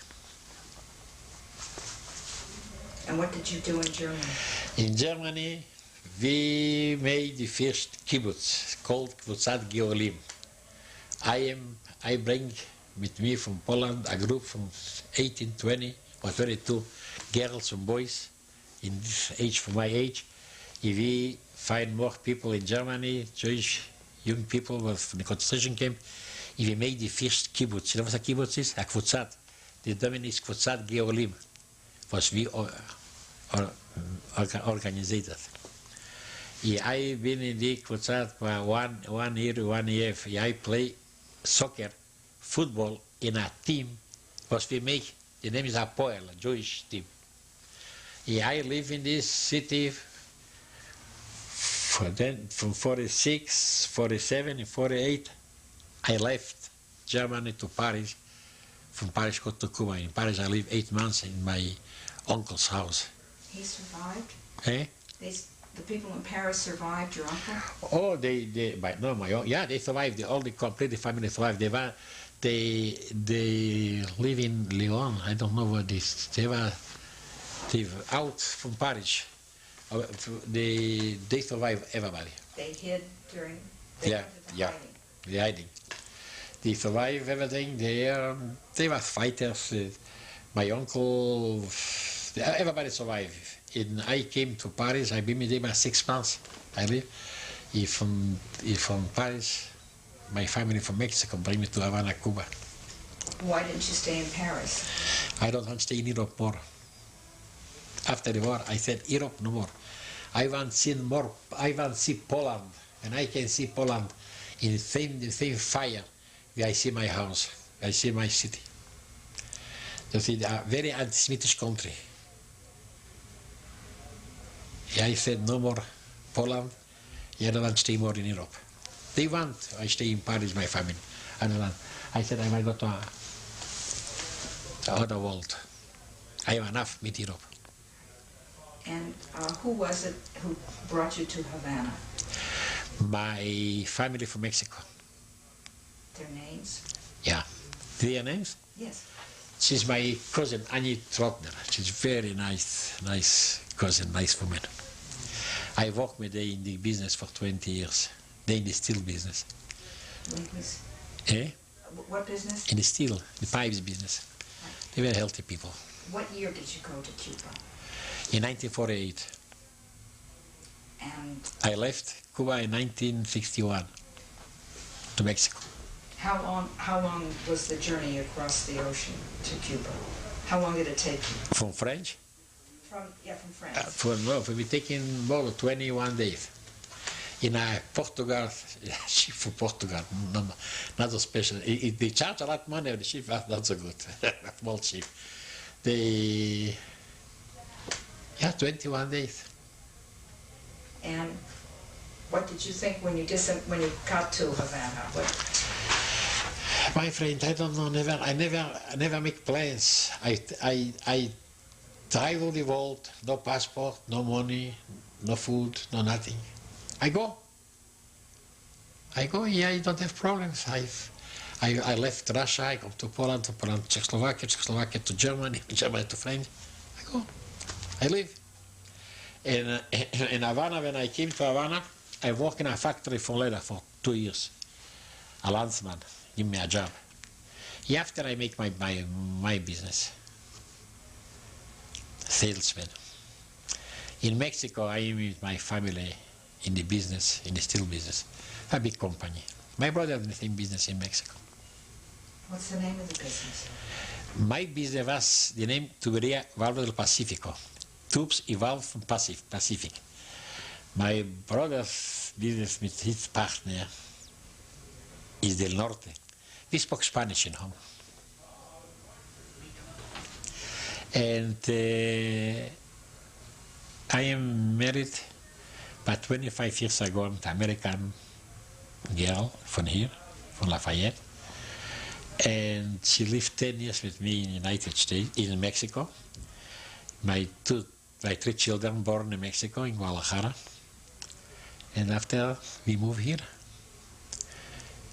And what did you do in Germany? In Germany, we made the first kibbutz called Kvutzat Geolim. I bring with me from Poland a group from 18, 20 or 22 girls and boys in this age, for my age. If we find more people in Germany, Jewish young people from the concentration camp, if we made the first kibbutz. You know what a kibbutz is? A Kvutzat. The domain is Kvutzat Geolim. Was we organized. I've been in the Kvutzat for 1 year, 1 year. I play soccer, football in a team. Was we make, the name is Apoel, a Jewish team. I live in this city from 46, 47, and 48. I left Germany to Paris. From Paris go to Cuba. In Paris I lived 8 months in my uncle's house. He survived? Eh? The people in Paris survived, your uncle? Oh, they survived. All the complete family survived. They live in Lyon. I don't know what this. They were out from Paris. They survived everybody. They hid during. They hiding. They survived everything. They were fighters. My uncle, everybody survived. I came to Paris. I've been there about 6 months. I live. From Paris, my family from Mexico bring me to Havana, Cuba. Why didn't you stay in Paris? I don't want to stay in Europe more. After the war, I said Europe no more. I want to see more. I want to see Poland, and I can see Poland in the same fire where I see my house, I see my city. That is a very anti-Semitic country. I said no more Poland. I don't want to stay more in Europe. They want I stay in Paris, my family. I said I might go to other world. I have enough with Europe. And who was it who brought you to Havana? My family from Mexico. Their names? Yeah. Their names? Yes. She's my cousin, Annie Trotner. She's very nice cousin, nice woman. I worked with her in the business for 20 years. They in the steel business. Business? Eh? What business? In the steel, the pipes business. They were healthy people. What year did you go to Cuba? In 1948. And I left Cuba in 1961 to Mexico. how long was the journey across the ocean to Cuba? How long did it take you? From French? From France. We taking more than 21 days. In Portugal, ship for Portugal, not so special. They charge a lot of money, the ship was not so good. Small ship. 21 days. And what did you think when you got to Havana? My friend, I don't know. I never make plans. I travel the world. No passport, no money, no food, no nothing. I go. Yeah, I don't have problems. I left Russia. I go to Poland, Czechoslovakia to Germany, Germany to France. I go. I live. In Havana, when I came to Havana, I worked in a factory for leather for 2 years. A landsman, give me a job. After I make my business, salesman. In Mexico, I am with my family in the business, in the steel business, a big company. My brother has the same business in Mexico. What's the name of the business? My business was the name Tubería Valve del Pacífico. Tubes y valve from Pacific. My brother's business with his partner is del norte. We spoke Spanish in home. And I am married, but 25 years ago, I'm an American girl from here, from Lafayette. And she lived 10 years with me in the United States, in Mexico. My 3 children born in Mexico, in Guadalajara. And after we moved here,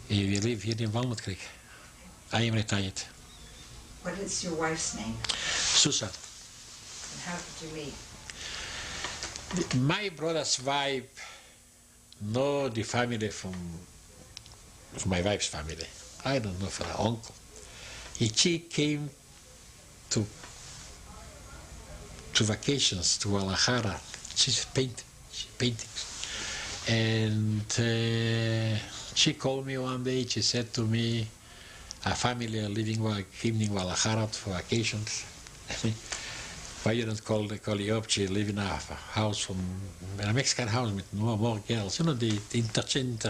we live here in Walnut Creek. I am retired. What is your wife's name? Susan. And how did you meet? My brother's wife know the family from my wife's family. I don't know, from her uncle. She came to vacations to Guadalajara. She's painting. And she called me one day. She said to me, a family are living in Guadalajara for vacations. Why you don't call you up? She live in a house a Mexican house with more girls. You know, the interchange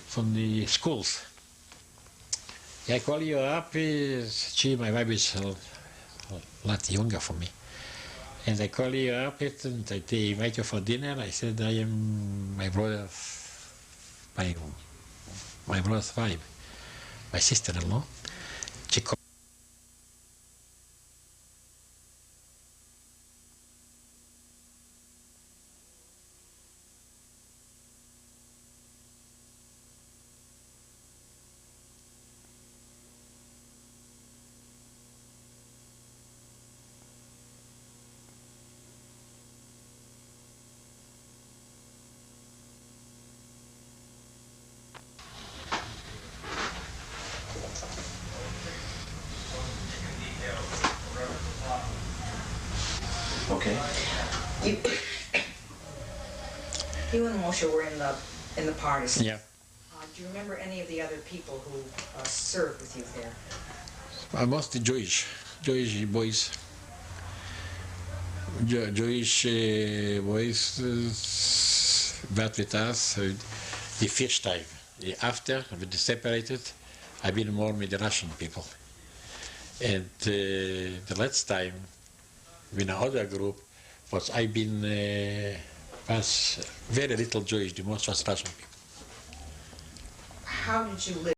from the schools. I call you up. My wife is a lot younger for me. And I call you up and they invite you for dinner. I said, I am my brother's wife, my sister-in-law. She called. Okay. You and Moshe were in the partisan. Yeah. Do you remember any of the other people who served with you there? Mostly Jewish boys. Jewish boys that with us the first time. After we separated, I've been more with the Russian people. And the last time, with another group, was very little Jewish, the most was Russian people. How did you live?